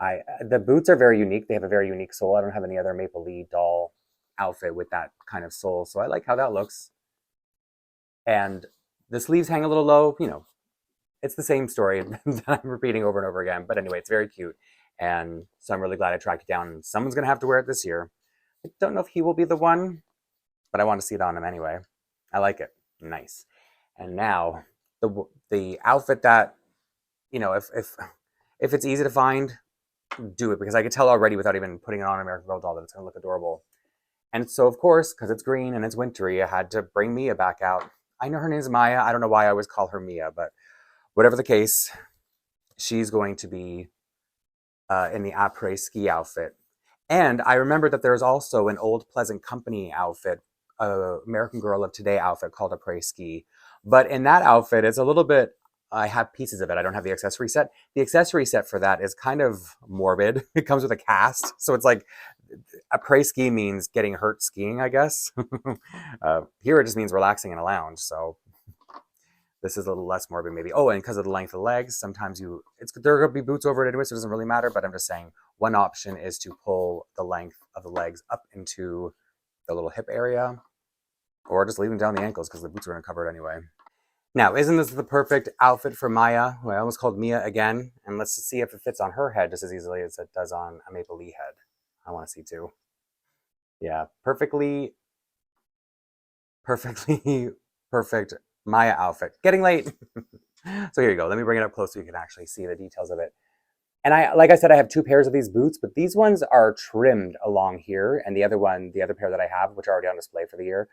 The boots are very unique. They have a very unique sole. I don't have any other Maplelea doll outfit with that kind of sole. So I like how that looks. And the sleeves hang a little low. You know, it's the same story that I'm repeating over and over again. But anyway, it's very cute. And so I'm really glad I tracked it down. Someone's going to have to wear it this year. I don't know if he will be the one, but I want to see it on him anyway. I like it. Nice. And now the outfit that, you know, if it's easy to find, do it, because I could tell already without even putting it on an American Girl doll that it's going to look adorable. And so, of course, because it's green and it's wintry, I had to bring Mia back out. I know her name's Maya. I don't know why I always call her Mia, but whatever the case, she's going to be in the Apres ski outfit. And I remember that there's also an Old Pleasant Company outfit, American Girl of Today outfit called Apres ski. But in that outfit, it's a little bit, I have pieces of it. I don't have the accessory set. The accessory set for that is kind of morbid. It comes with a cast. So it's like, Apres ski means getting hurt skiing, I guess. Here it just means relaxing in a lounge. So this is a little less morbid maybe. Oh, and because of the length of the legs, sometimes there are going to be boots over it anyway, so it doesn't really matter. But I'm just saying one option is to pull the length of the legs up into the little hip area, or just leave them down the ankles because the boots are going to cover it anyway. Now, isn't this the perfect outfit for Maya, who I almost called Mia again? And let's see if it fits on her head just as easily as it does on a Maplelea head. I want to see too. Yeah, perfect Maya outfit. Getting late. So here you go. Let me bring it up close so you can actually see the details of it. And like I said, I have two pairs of these boots, but these ones are trimmed along here, and the other pair that I have, which are already on display for the year,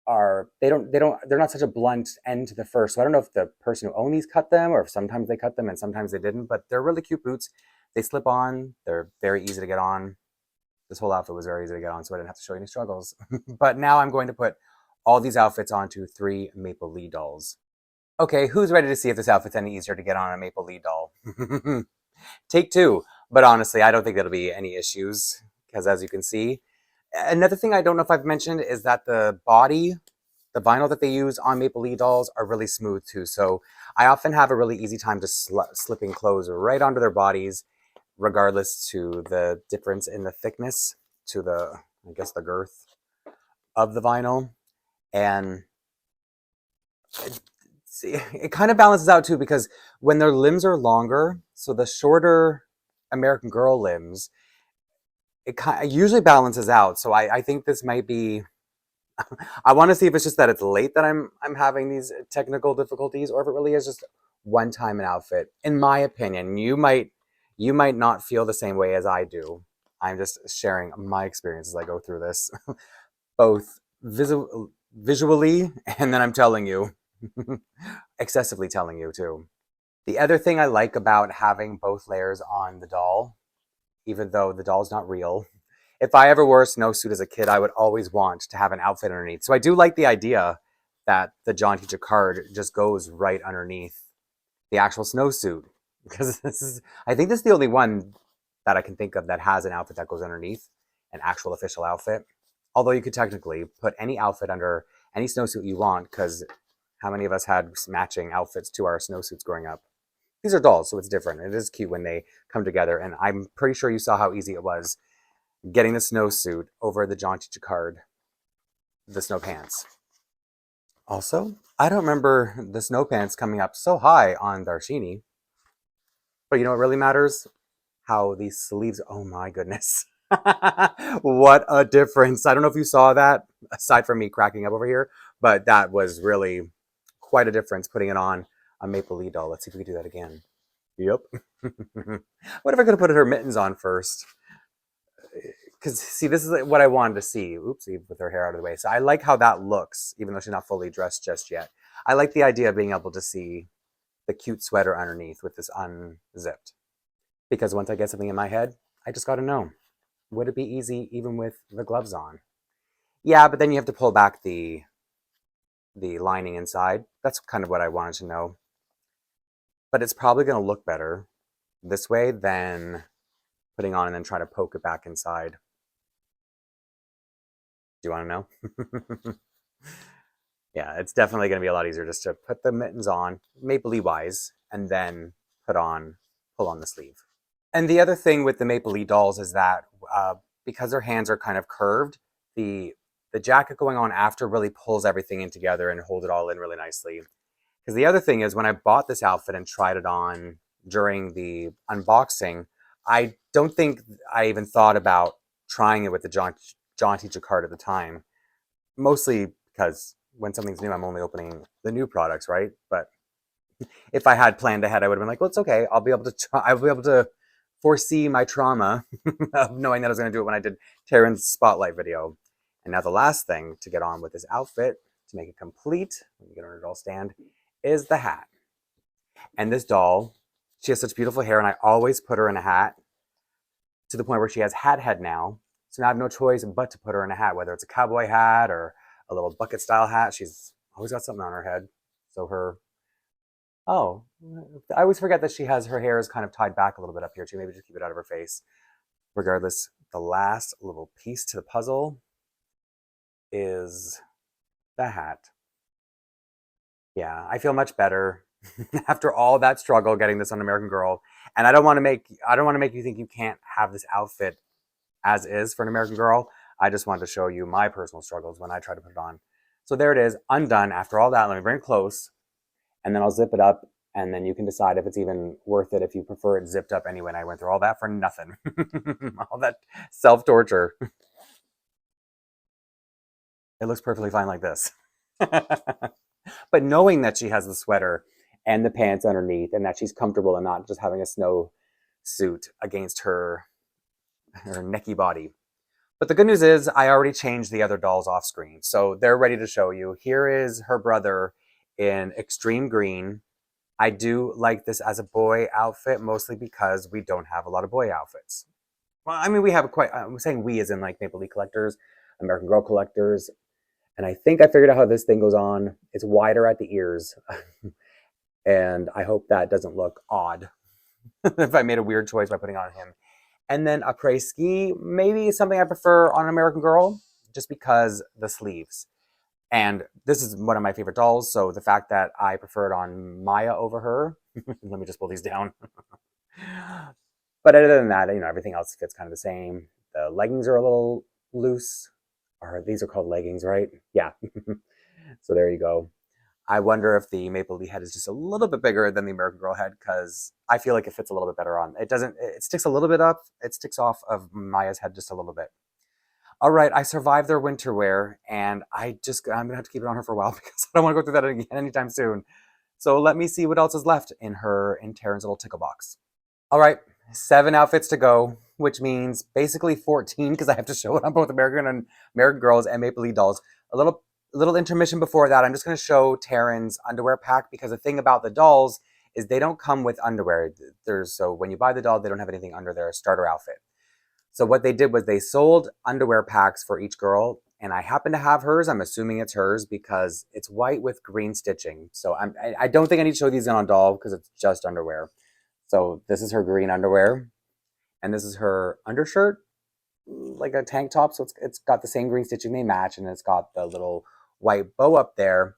they're not such a blunt end to the fur. So I don't know if the person who owned these cut them, or if sometimes they cut them and sometimes they didn't, but they're really cute boots. They slip on. They're very easy to get on. This whole outfit was very easy to get on, so I didn't have to show you any struggles. But now I'm going to put all these outfits onto 3 Maplelea dolls. Okay, who's ready to see if this outfit's any easier to get on a Maplelea doll? Take 2. But honestly, I don't think there'll be any issues, because as you can see, another thing I don't know if I've mentioned is that the vinyl that they use on Maplelea dolls are really smooth too. So I often have a really easy time just slipping clothes right onto their bodies, regardless to the difference in the thickness to I guess the girth of the vinyl. And it kind of balances out too, because when their limbs are longer, so the shorter American Girl limbs, it usually balances out. So I think this might be, I want to see if it's just that it's late that I'm having these technical difficulties, or if it really is just one time an outfit. In my opinion, you might not feel the same way as I do. I'm just sharing my experience as I go through this, both visually, and then I'm telling you, excessively telling you too. The other thing I like about having both layers on the doll, even though the doll's not real, if I ever wore a snowsuit as a kid, I would always want to have an outfit underneath. So I do like the idea that the John T. Jacquard just goes right underneath the actual snowsuit, because I think this is the only one that I can think of that has an outfit that goes underneath, an actual official outfit. Although you could technically put any outfit under any snowsuit you want, because how many of us had matching outfits to our snowsuits growing up? These are dolls, so it's different. It is cute when they come together, and I'm pretty sure you saw how easy it was getting the snowsuit over the jaunty jacquard, the snow pants. Also, I don't remember the snow pants coming up so high on Darshini, but you know what really matters? How these sleeves, oh my goodness. What a difference. I don't know if you saw that, aside from me cracking up over here, but that was really quite a difference putting it on a Maplelea doll. Let's see if we can do that again. Yep. What if I could have put her mittens on first? Because see, this is what I wanted to see. Oopsie, with her hair out of the way. So I like how that looks, even though she's not fully dressed just yet. I like the idea of being able to see the cute sweater underneath with this unzipped. Because once I get something in my head, I just got to know. Would it be easy even with the gloves on? Yeah, but then you have to pull back the lining inside. That's kind of what I wanted to know. But it's probably going to look better this way than putting on and then trying to poke it back inside. Do you want to know? Yeah, it's definitely going to be a lot easier just to put the mittens on, Maplelea wise, and then pull on the sleeve. And the other thing with the Maplelea dolls is that because their hands are kind of curved, the jacket going on after really pulls everything in together and holds it all in really nicely. Because the other thing is, when I bought this outfit and tried it on during the unboxing, I don't think I even thought about trying it with the jaunty jacquard at the time. Mostly because when something's new, I'm only opening the new products, right? But if I had planned ahead, I would have been like, well, it's okay. I'll be able to try. I'll be able to foresee my trauma of knowing that I was going to do it when I did Taryn's spotlight video. And now the last thing to get on with this outfit, to make it complete, when you get on a doll stand, is the hat. And this doll, she has such beautiful hair, and I always put her in a hat to the point where she has hat head now. So now I have no choice but to put her in a hat, whether it's a cowboy hat or a little bucket style hat. She's always got something on her head. So oh, I always forget that her hair is kind of tied back a little bit up here too. Maybe just keep it out of her face. Regardless, the last little piece to the puzzle is the hat. Yeah, I feel much better after all that struggle getting this on American Girl. And I don't want to make you think you can't have this outfit as is for an American Girl. I just wanted to show you my personal struggles when I try to put it on. So there it is, undone after all that. Let me bring it close, and then I'll zip it up, and then you can decide if it's even worth it if you prefer it zipped up anyway. And I went through all that for nothing. All that self-torture. It looks perfectly fine like this. But knowing that she has the sweater and the pants underneath, and that she's comfortable and not just having a snow suit against her necky body. But the good news is I already changed the other dolls off screen. So they're ready to show you. Here is her brother in extreme green. I do like this as a boy outfit, mostly because we don't have a lot of boy outfits. Well, I mean, we have I'm saying we as in like Maplelea collectors, American Girl collectors. And I think I figured out how this thing goes on. It's wider at the ears. And I hope that doesn't look odd if I made a weird choice by putting on him. And then Apres ski, maybe something I prefer on American Girl, just because the sleeves. And this is one of my favorite dolls, so the fact that I prefer it on Maya over her, let me just pull these down. But other than that, everything else fits kind of the same. The leggings are a little loose, or these are called leggings, right? Yeah. So there you go. I wonder if the Maplelea head is just a little bit bigger than the American Girl head, because I feel like it fits a little bit better on. It sticks a little bit up. It sticks off of Maya's head just a little bit. All right, I survived their winter wear, and I'm gonna have to keep it on her for a while because I don't want to go through that again anytime soon. So let me see what else is left in Taryn's little tickle box. All right, 7 outfits to go, which means basically 14 because I have to show it on both American Girls and Maplelea dolls. A little intermission before that. I'm just going to show Taryn's underwear pack, because the thing about the dolls is they don't come with underwear. So when you buy the doll, they don't have anything under their starter outfit. So what they did was they sold underwear packs for each girl, and I happen to have hers. I'm assuming it's hers because it's white with green stitching. So I don't think I need to show these on a doll because it's just underwear. So this is her green underwear. And this is her undershirt, like a tank top. So it's got the same green stitching, they match, and it's got the little white bow up there.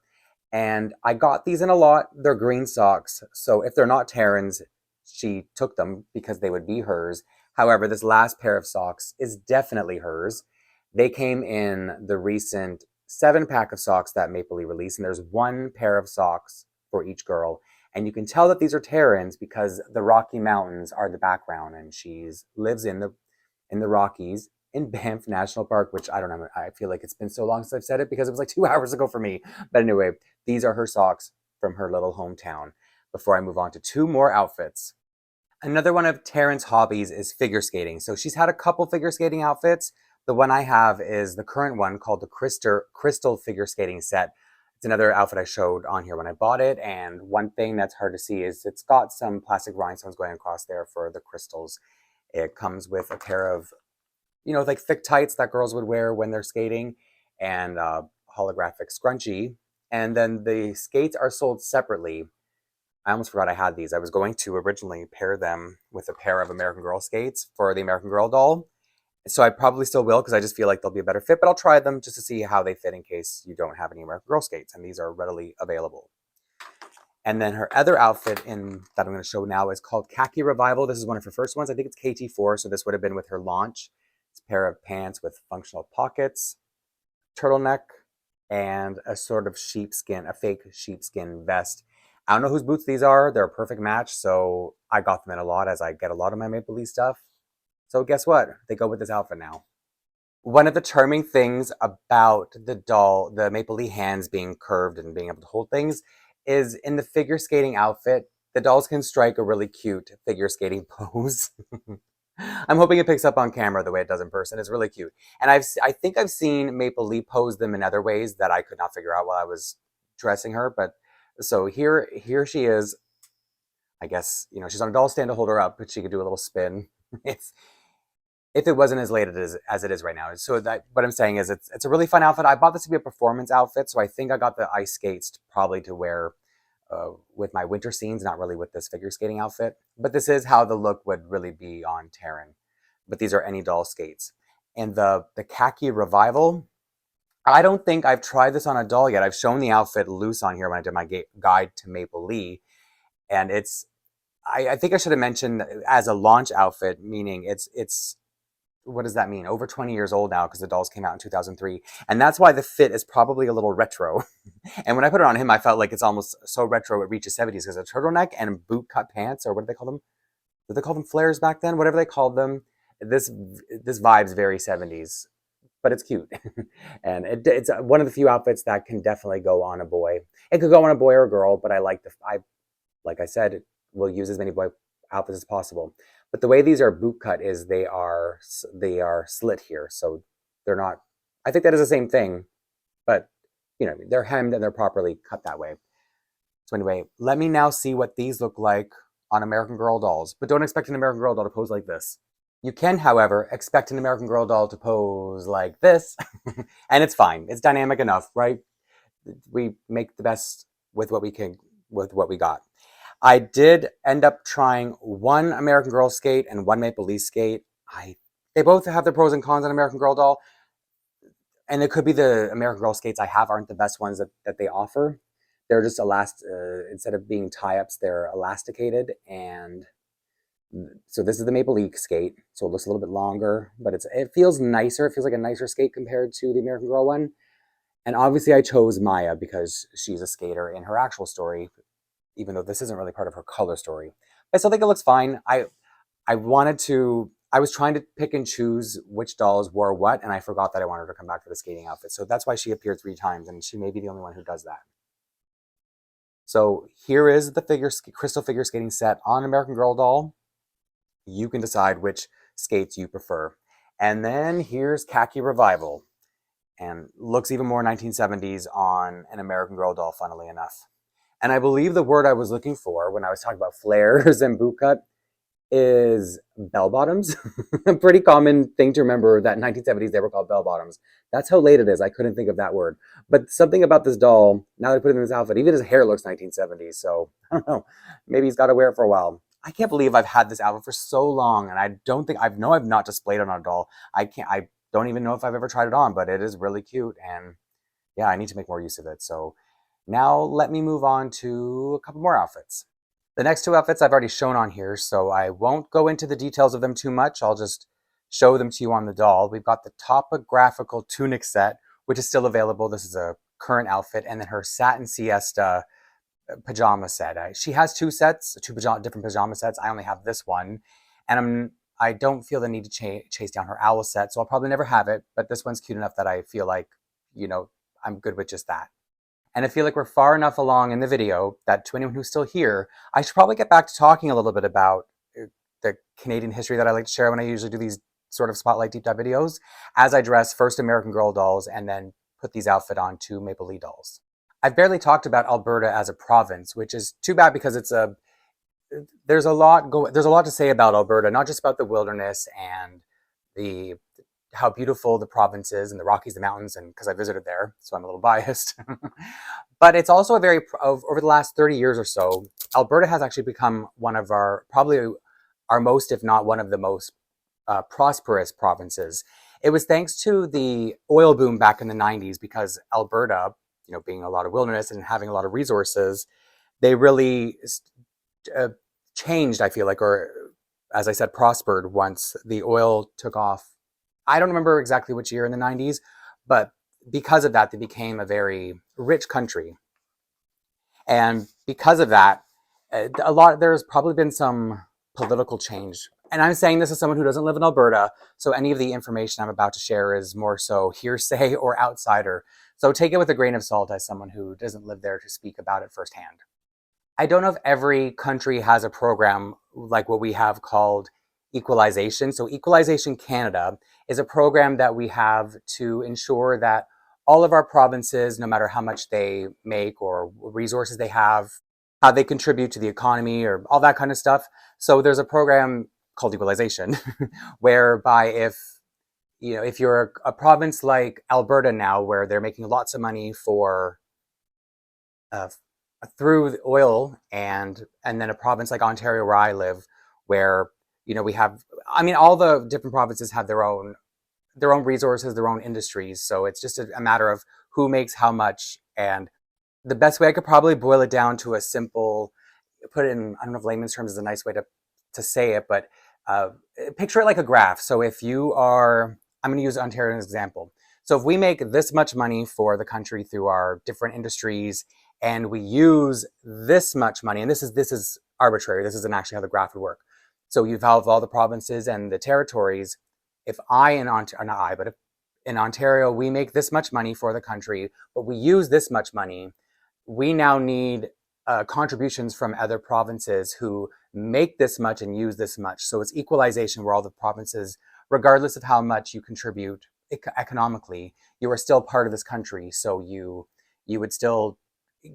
And I got these in a lot. They're green socks. So if they're not Taryn's, she took them because they would be hers. However, this last pair of socks is definitely hers. They came in the recent 7-pack of socks that Maplelea released, and there's 1 pair of socks for each girl. And you can tell that these are Taryn's because the Rocky Mountains are the background, and she lives in the Rockies in Banff National Park, which I don't know. I feel like it's been so long since I've said it because it was like 2 hours ago for me. But anyway, these are her socks from her little hometown. Before I move on to 2 more outfits. Another one of Taryn's hobbies is figure skating. So she's had a couple figure skating outfits. The one I have is the current one called the Crystal Figure Skating Set. It's another outfit I showed on here when I bought it. And one thing that's hard to see is it's got some plastic rhinestones going across there for the crystals. It comes with a pair of, like thick tights that girls would wear when they're skating, and holographic scrunchie. And then the skates are sold separately. I almost forgot I had these. I was going to originally pair them with a pair of American Girl skates for the American Girl doll. So I probably still will because I just feel like they'll be a better fit, but I'll try them just to see how they fit in case you don't have any American Girl skates, and these are readily available. And then her other outfit that I'm going to show now is called Khaki Revival. This is one of her first ones. I think it's KT4, so this would have been with her launch. It's a pair of pants with functional pockets, turtleneck, and a sort of sheepskin, a fake sheepskin vest. I don't know whose boots these are. They're a perfect match, so I got them in a lot as I get a lot of my Maplelea stuff. So guess what? They go with this outfit now. One of the charming things about the doll, the Maplelea hands being curved and being able to hold things, is in the figure skating outfit, the dolls can strike a really cute figure skating pose. I'm hoping it picks up on camera the way it does in person. It's really cute. And I think I've seen Maplelea pose them in other ways that I could not figure out while I was dressing her. But so here she is. I guess, she's on a doll stand to hold her up, but she could do a little spin. If it wasn't as late as it is right now. So that what I'm saying is it's a really fun outfit. I bought this to be a performance outfit, so I think I got the ice skates probably to wear with my winter scenes, not really with this figure skating outfit. But this is how the look would really be on Taran. But these are any doll skates. And the Khaki Revival, I don't think I've tried this on a doll yet. I've shown the outfit loose on here when I did my guide to Maplelea. And I think I should have mentioned as a launch outfit, meaning it's what does that mean? Over 20 years old now because the dolls came out in 2003. And that's why the fit is probably a little retro. And when I put it on him, I felt like it's almost so retro it reaches 70s because a turtleneck and boot cut pants, or what did they call them? Did they call them flares back then? Whatever they called them. This vibe's very 70s, but it's cute. And it's one of the few outfits that can definitely go on a boy. It could go on a boy or a girl, but like I said, we'll use as many boy outfits as possible. But the way these are boot cut is they are slit here, so they're not. I think that is the same thing, but they're hemmed and they're properly cut that way. So anyway, let me now see what these look like on American Girl dolls. But don't expect an American Girl doll to pose like this. You can, however, expect an American Girl doll to pose like this, and it's fine. It's dynamic enough, right? We make the best with what we can, with what we got. I did end up trying one American Girl skate and one Maplelea skate. They both have their pros and cons on American Girl doll. And it could be the American Girl skates I have aren't the best ones that they offer. They're just instead of being tie-ups, they're elasticated. And so this is the Maplelea skate. So it looks a little bit longer, but it feels nicer. It feels like a nicer skate compared to the American Girl one. And obviously I chose Maya because she's a skater in her actual story, even though this isn't really part of her color story. But I still think it looks fine. I was trying to pick and choose which dolls wore what, and I forgot that I wanted her to come back for the skating outfit. So that's why she appeared 3 times, and she may be the only one who does that. So here is the crystal figure skating set on American Girl doll. You can decide which skates you prefer. And then here's Khaki Revival, and looks even more 1970s on an American Girl doll, funnily enough. And I believe the word I was looking for when I was talking about flares and boot cut is bell bottoms. A pretty common thing to remember that in 1970s they were called bell bottoms. That's how late it is. I couldn't think of that word. But something about this doll, now that I put it in this outfit, even his hair looks 1970s. So I don't know. Maybe he's got to wear it for a while. I can't believe I've had this outfit for so long, and I don't think I've not displayed it on a doll. I don't even know if I've ever tried it on, but it is really cute, and yeah, I need to make more use of it. So now let me move on to a couple more outfits. The next two outfits I've already shown on here, so I won't go into the details of them too much. I'll just show them to you on the doll. We've got the topographical tunic set, which is still available. This is a current outfit, and then her satin siesta pajama set. She has two sets, different pajama sets. I only have this one, and I don't feel the need to chase down her owl set, so I'll probably never have it, but this one's cute enough that I feel like, I'm good with just that. And I feel like we're far enough along in the video that to anyone who's still here, I should probably get back to talking a little bit about the Canadian history that I like to share when I usually do these sort of spotlight deep dive videos, as I dress first American Girl dolls and then put these outfit on to Maplelea dolls. I've barely talked about Alberta as a province, which is too bad because there's a lot to say about Alberta, not just about the wilderness and the how beautiful the province is and the Rockies, the mountains, and because I visited there, so I'm a little biased. But it's also over the last 30 years or so, Alberta has actually become one of probably our most, if not one of the most prosperous provinces. It was thanks to the oil boom back in the 90s, because Alberta, being a lot of wilderness and having a lot of resources, they really changed, I feel like, or as I said, prospered once the oil took off. I don't remember exactly which year in the 90s, but because of that, they became a very rich country. And because of that, there's probably been some political change. And I'm saying this as someone who doesn't live in Alberta, so any of the information I'm about to share is more so hearsay or outsider. So take it with a grain of salt as someone who doesn't live there to speak about it firsthand. I don't know if every country has a program like what we have called Equalization. So Equalization Canada is a program that we have to ensure that all of our provinces, no matter how much they make or resources they have, how they contribute to the economy or all that kind of stuff. So there's a program called Equalization, whereby if you're a province like Alberta now, where they're making lots of money through the oil, and then a province like Ontario, where I live, where we have, all the different provinces have their own resources, their own industries. So it's just a matter of who makes how much. And the best way I could probably boil it down to a simple, put it in, I don't know if layman's terms is a nice way to say it, but picture it like a graph. So if I'm going to use Ontario as an example. So if we make this much money for the country through our different industries, and we use this much money, and this is arbitrary, this isn't actually how the graph would work. So you have all the provinces and the territories. If in Ontario, we make this much money for the country, but we use this much money, we now need contributions from other provinces who make this much and use this much. So it's equalization, where all the provinces, regardless of how much you contribute economically, you are still part of this country. So you would still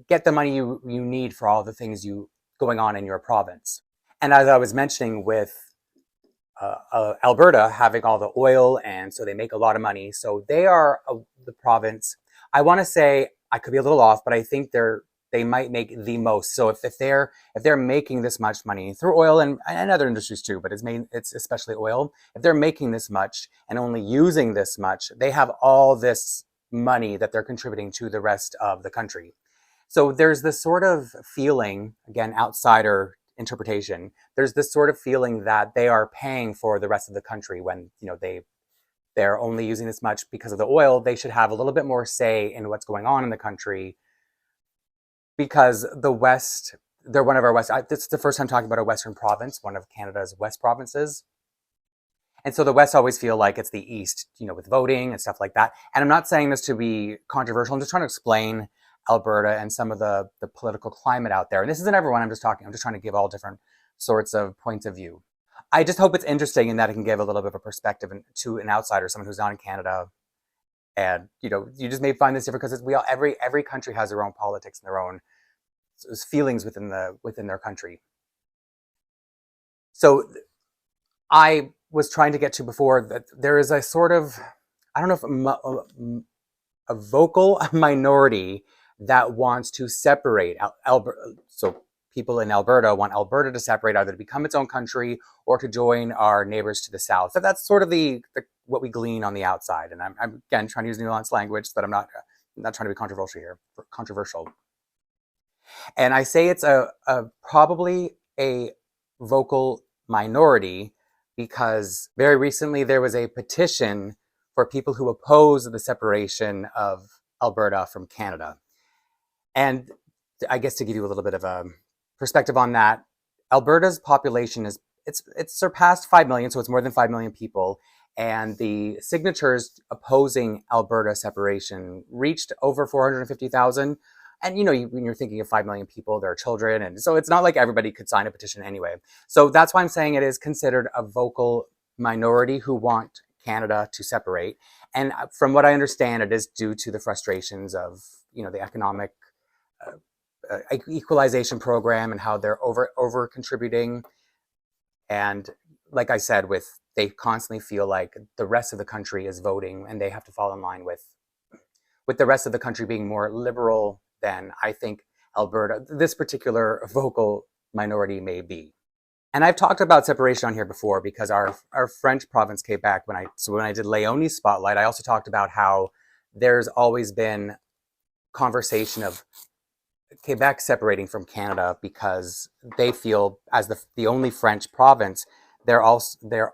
get the money you need for all the things going on in your province. And as I was mentioning with Alberta having all the oil, and so they make a lot of money. So they are the province. I want to say, I could be a little off, but I think they might make the most. So if they're making this much money through oil and other industries too, but it's especially oil. If they're making this much and only using this much, they have all this money that they're contributing to the rest of the country. So there's this sort of feeling, again, outsider interpretation, there's this sort of feeling that they are paying for the rest of the country when they're only using this much because of the oil. They should have a little bit more say in what's going on in the country, because the West, they're one of our West, this is the first time talking about a Western province, one of Canada's West provinces. And so the West always feel like it's the East, with voting and stuff like that. And I'm not saying this to be controversial. I'm just trying to explain Alberta and some of the political climate out there. And this isn't everyone, I'm just trying to give all different sorts of points of view. I just hope it's interesting in that it can give a little bit of a perspective to an outsider, someone who's not in Canada. And, you just may find this different because every country has their own politics and their own feelings within their country. So I was trying to get to before that there is a sort of, I don't know if a vocal minority that wants to separate Alberta. So people in Alberta want Alberta to separate, either to become its own country or to join our neighbors to the south. So that's sort of what we glean on the outside. And I'm again trying to use nuanced language, but I'm not trying to be controversial here. Controversial. And I say it's probably a vocal minority because very recently there was a petition for people who oppose the separation of Alberta from Canada. And I guess to give you a little bit of a perspective on that, Alberta's population it's surpassed 5 million, so it's more than 5 million people. And the signatures opposing Alberta separation reached over 450,000. And when you're thinking of 5 million people, there are children. And so it's not like everybody could sign a petition anyway. So that's why I'm saying it is considered a vocal minority who want Canada to separate. And from what I understand, it is due to the frustrations of, the economic equalization program and how they're over contributing. And like I said, they constantly feel like the rest of the country is voting and they have to fall in line with the rest of the country being more liberal than I think Alberta, this particular vocal minority, may be. And I've talked about separation on here before because our French province, Quebec, when I did Léonie's Spotlight, I also talked about how there's always been conversation of Quebec separating from Canada because they feel, as the only French province, they're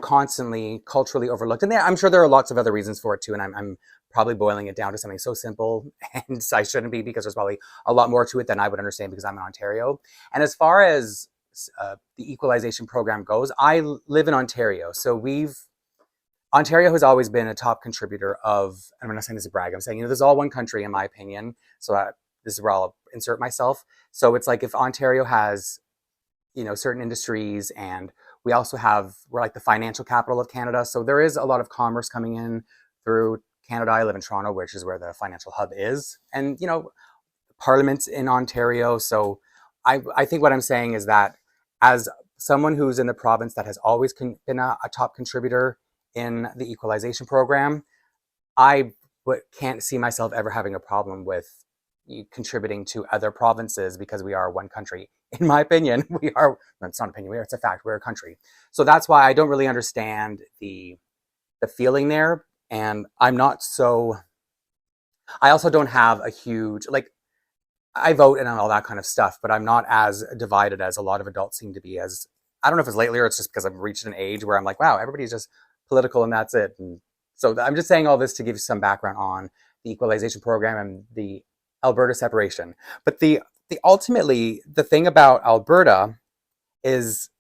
constantly culturally overlooked. And I'm sure there are lots of other reasons for it too, and I'm probably boiling it down to something so simple, and I shouldn't be, because there's probably a lot more to it than I would understand because I'm in Ontario. And as far as the equalization program goes, I live in Ontario, so Ontario has always been a top contributor of, and I'm not saying this to brag, I'm saying, there's all one country in my opinion, so this is where I'll insert myself. So it's like if Ontario has, certain industries, and we're like the financial capital of Canada, so there is a lot of commerce coming in through Canada. I live in Toronto, which is where the financial hub is, and Parliament's in Ontario. So I think what I'm saying is that as someone who's in the province that has always been a top contributor in the equalization program, I can't see myself ever having a problem with contributing to other provinces because we are one country. In my opinion, we are, it's not an opinion, it's a fact, we're a country. So that's why I don't really understand the feeling there. And I also don't have a huge, I vote and all that kind of stuff, but I'm not as divided as a lot of adults seem to be. I don't know if it's lately or it's just because I've reached an age where I'm like, wow, everybody's just political and that's it. And so I'm just saying all this to give you some background on the equalization program and the Alberta separation. But ultimately, the thing about Alberta is,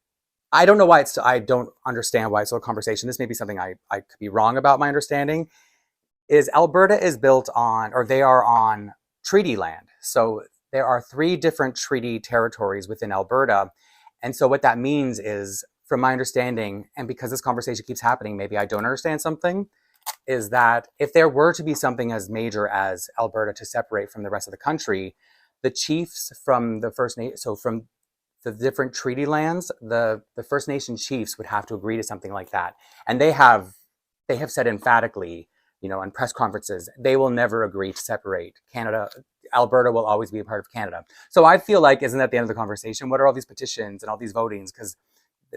I don't know why I don't understand why it's still a conversation. This may be something I could be wrong about my understanding, is Alberta is built on, or they are on, treaty land. So there are 3 different treaty territories within Alberta. And so what that means is, from my understanding, and because this conversation keeps happening, maybe I don't understand something, is that if there were to be something as major as Alberta to separate from the rest of the country, the chiefs from the First Nation, so from the different treaty lands, the First Nation chiefs would have to agree to something like that. And they have said emphatically, in press conferences, they will never agree to separate Canada. Alberta will always be a part of Canada. So I feel like, isn't that the end of the conversation? What are all these petitions and all these votings? Because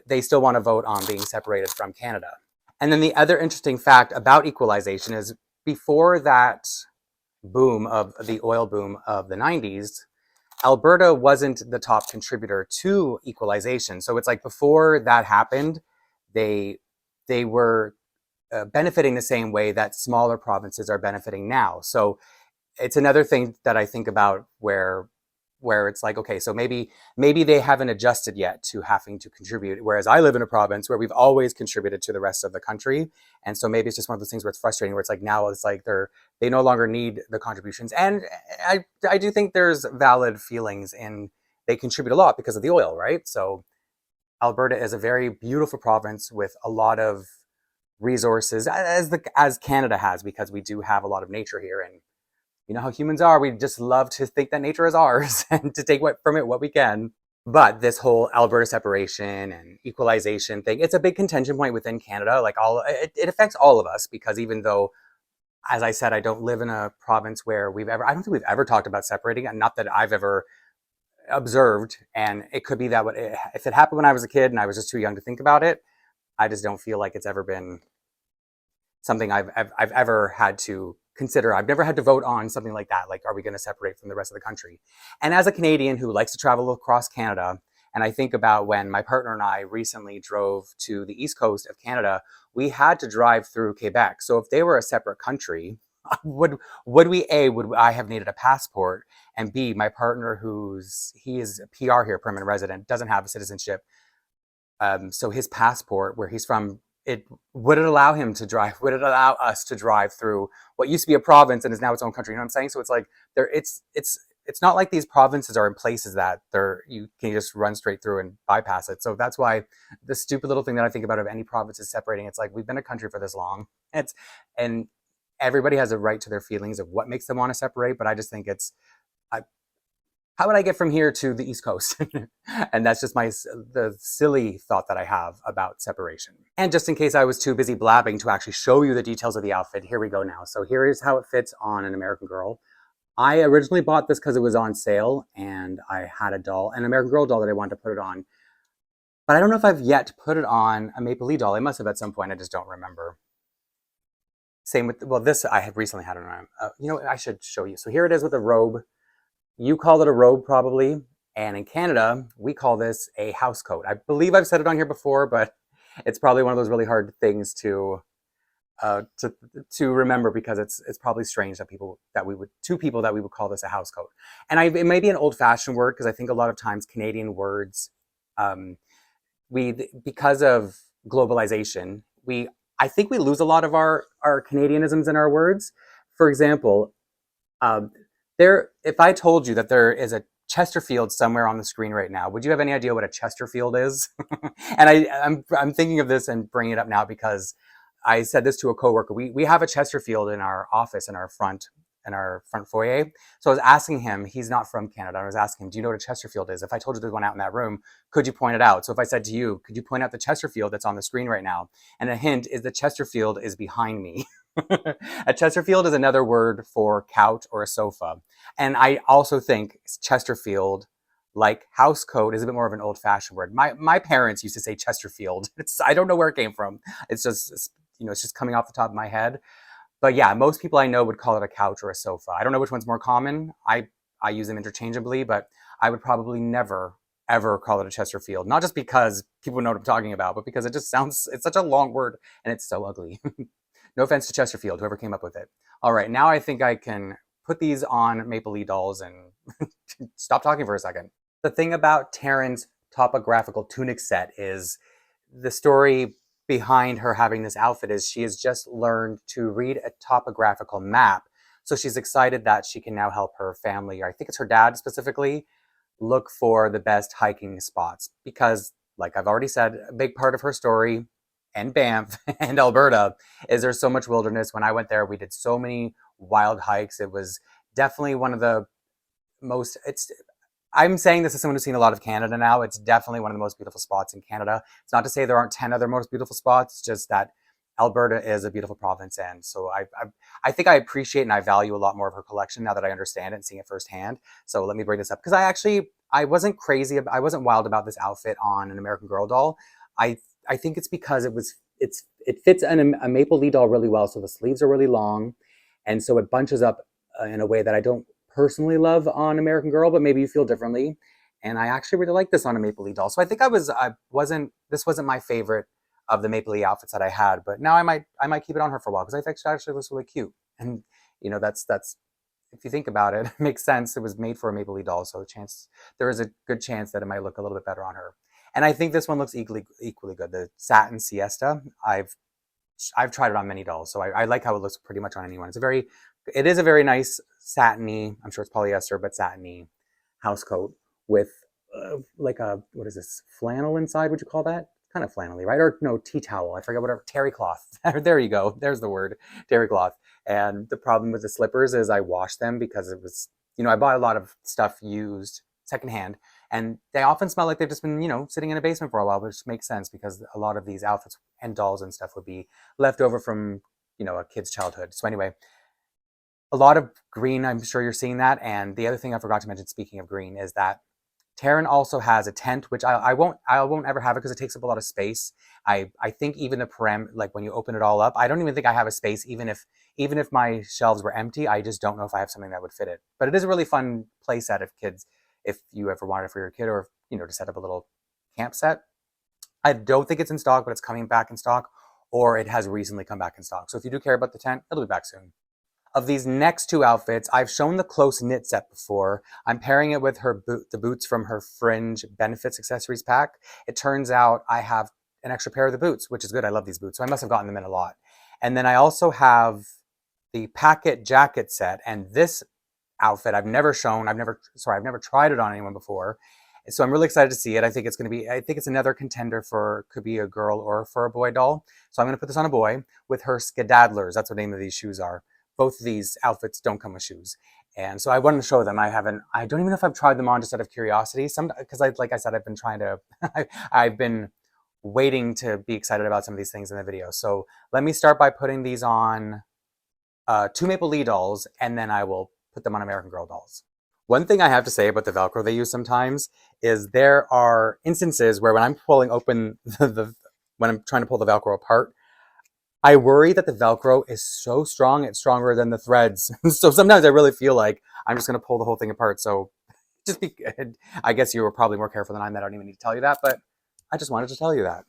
they still want to vote on being separated from Canada. And then the other interesting fact about equalization is, before that boom of the oil boom of the 90s, Alberta wasn't the top contributor to equalization. So it's like before that happened, they were benefiting the same way that smaller provinces are benefiting now. So it's another thing that I think about where it's like, okay, so maybe they haven't adjusted yet to having to contribute. Whereas I live in a province where we've always contributed to the rest of the country. And so maybe it's just one of those things where it's frustrating, where it's like, now it's like they no longer need the contributions. And I do think there's valid feelings in, they contribute a lot because of the oil, right? So Alberta is a very beautiful province with a lot of resources, as Canada has, because we do have a lot of nature here. And you know how humans are, we just love to think that nature is ours and to take from it what we can. But this whole Alberta separation and equalization thing, it's a big contention point within Canada. Like it affects all of us, because even though, as I said, I don't live in a province where I don't think we've ever talked about separating. Not that I've ever observed, and it could be that if it happened when I was a kid and I was just too young to think about it, I just don't feel like it's ever been something I've ever had to consider. I've never had to vote on something like that. Like, are we going to separate from the rest of the country? And as a Canadian who likes to travel across Canada, and I think about when my partner and I recently drove to the east coast of Canada, we had to drive through Quebec. So if they were a separate country, would I have needed a passport? And B, my partner, he is a PR here, permanent resident, doesn't have a citizenship. So his passport, where he's from, it would it allow him to drive? Would it allow us to drive through what used to be a province and is now its own country? You know what I'm saying? So it's like it's not like these provinces are in places that you can just run straight through and bypass it. So that's why the stupid little thing that I think about of any province is separating. It's like, we've been a country for this long. And everybody has a right to their feelings of what makes them want to separate. But I just think how would I get from here to the East Coast? And that's just the silly thought that I have about separation. And just in case I was too busy blabbing to actually show you the details of the outfit, here we go now. So here is how it fits on an American Girl. I originally bought this because it was on sale and I had an American Girl doll that I wanted to put it on. But I don't know if I've yet put it on a Maplelea doll. I must have at some point, I just don't remember. Same with, well, this I have recently had it on. I should show you. So here it is with a robe. You call it a robe probably, and in Canada, we call this a house coat. I believe I've said it on here before, but it's probably one of those really hard things to remember, because it's probably strange that two people that we would call this a house coat. And it may be an old-fashioned word, because I think a lot of times Canadian words, because of globalization, I think we lose a lot of our Canadianisms in our words. For example, if I told you that there is a Chesterfield somewhere on the screen right now, would you have any idea what a Chesterfield is? And I'm thinking of this and bringing it up now because I said this to a coworker. We have a Chesterfield in our office in our front foyer. So I was asking him, he's not from Canada. I was asking him, do you know what a Chesterfield is? If I told you there's one out in that room, could you point it out? So if I said to you, could you point out the Chesterfield that's on the screen right now? And a hint is the Chesterfield is behind me. A Chesterfield is another word for couch or a sofa. And I also think Chesterfield, like house coat, is a bit more of an old-fashioned word. My parents used to say Chesterfield. I don't know where it came from. It's just coming off the top of my head. But yeah, most people I know would call it a couch or a sofa. I don't know which one's more common. I use them interchangeably, but I would probably never, ever call it a Chesterfield. Not just because people know what I'm talking about, but because it's such a long word and it's so ugly. No offense to Chesterfield, whoever came up with it. All right, now I think I can put these on Maplelea dolls and stop talking for a second. The thing about Taryn's topographical tunic set is the story behind her having this outfit is she has just learned to read a topographical map. So she's excited that she can now help her family, or I think it's her dad specifically, look for the best hiking spots. Because, like I've already said, a big part of her story, and Banff and Alberta, is there's so much wilderness. When I went there, we did so many wild hikes. It was definitely one of the most, I'm saying this as someone who's seen a lot of Canada now. It's definitely one of the most beautiful spots in Canada. It's not to say there aren't 10 other most beautiful spots, it's just that Alberta is a beautiful province. And so I think I appreciate and I value a lot more of her collection now that I understand it and seeing it firsthand. So let me bring this up, because I wasn't crazy, I wasn't wild about this outfit on an American Girl doll. I think it's because it fits a Maplelea doll really well. So the sleeves are really long, and so it bunches up in a way that I don't personally love on American Girl, but maybe you feel differently. And I actually really like this on a Maplelea doll. So I think this wasn't my favorite of the Maplelea outfits that I had, but now I might keep it on her for a while, because I think she actually looks really cute. And that's if you think about it, it makes sense. It was made for a Maplelea doll, so there is a good chance that it might look a little bit better on her. And I think this one looks equally good. The satin siesta, I've tried it on many dolls, so I like how it looks pretty much on anyone. It is a very nice satiny, I'm sure it's polyester, but satiny house coat with like what is this, flannel inside, would you call that? Kind of flannelly, right? Or no, tea towel, I forget, whatever, terry cloth. There you go, there's the word, terry cloth. And the problem with the slippers is I washed them because it was, I bought a lot of stuff used secondhand, and they often smell like they've just been, sitting in a basement for a while, which makes sense because a lot of these outfits and dolls and stuff would be left over from, a kid's childhood. So anyway, a lot of green, I'm sure you're seeing that. And the other thing I forgot to mention, speaking of green, is that Taran also has a tent, which I won't ever have it because it takes up a lot of space. I think even the like when you open it all up, I don't even think I have a space. Even if my shelves were empty, I just don't know if I have something that would fit it. But it is a really fun play set if you ever wanted it for your kid, or to set up a little camp set. I don't think it's in stock, but it's coming back in stock, or it has recently come back in stock. So if you do care about the tent, it'll be back soon. Of these next two outfits, I've shown the close knit set before. I'm pairing it with the boots from her Fringe Benefits Accessories pack. It turns out I have an extra pair of the boots, which is good. I love these boots, so I must have gotten them in a lot. And then I also have the Packet Jacket set, and this outfit I've never shown. I've never tried it on anyone before. So I'm really excited to see it. I think it's another contender could be a girl or for a boy doll. So I'm going to put this on a boy with her Skedaddlers. That's what the name of these shoes are. Both of these outfits don't come with shoes. And so I wanted to show them. I don't even know if I've tried them on just out of curiosity. Because like I said, I've been trying to, I've been waiting to be excited about some of these things in the video. So let me start by putting these on two Maplelea dolls, and then I will put them on American Girl dolls. One thing I have to say about the Velcro they use sometimes is there are instances where when I'm pulling open when I'm trying to pull the Velcro apart, I worry that the Velcro is so strong, it's stronger than the threads. So sometimes I really feel like I'm just going to pull the whole thing apart. So just be good. I guess you were probably more careful than I am. I don't even need to tell you that, but I just wanted to tell you that.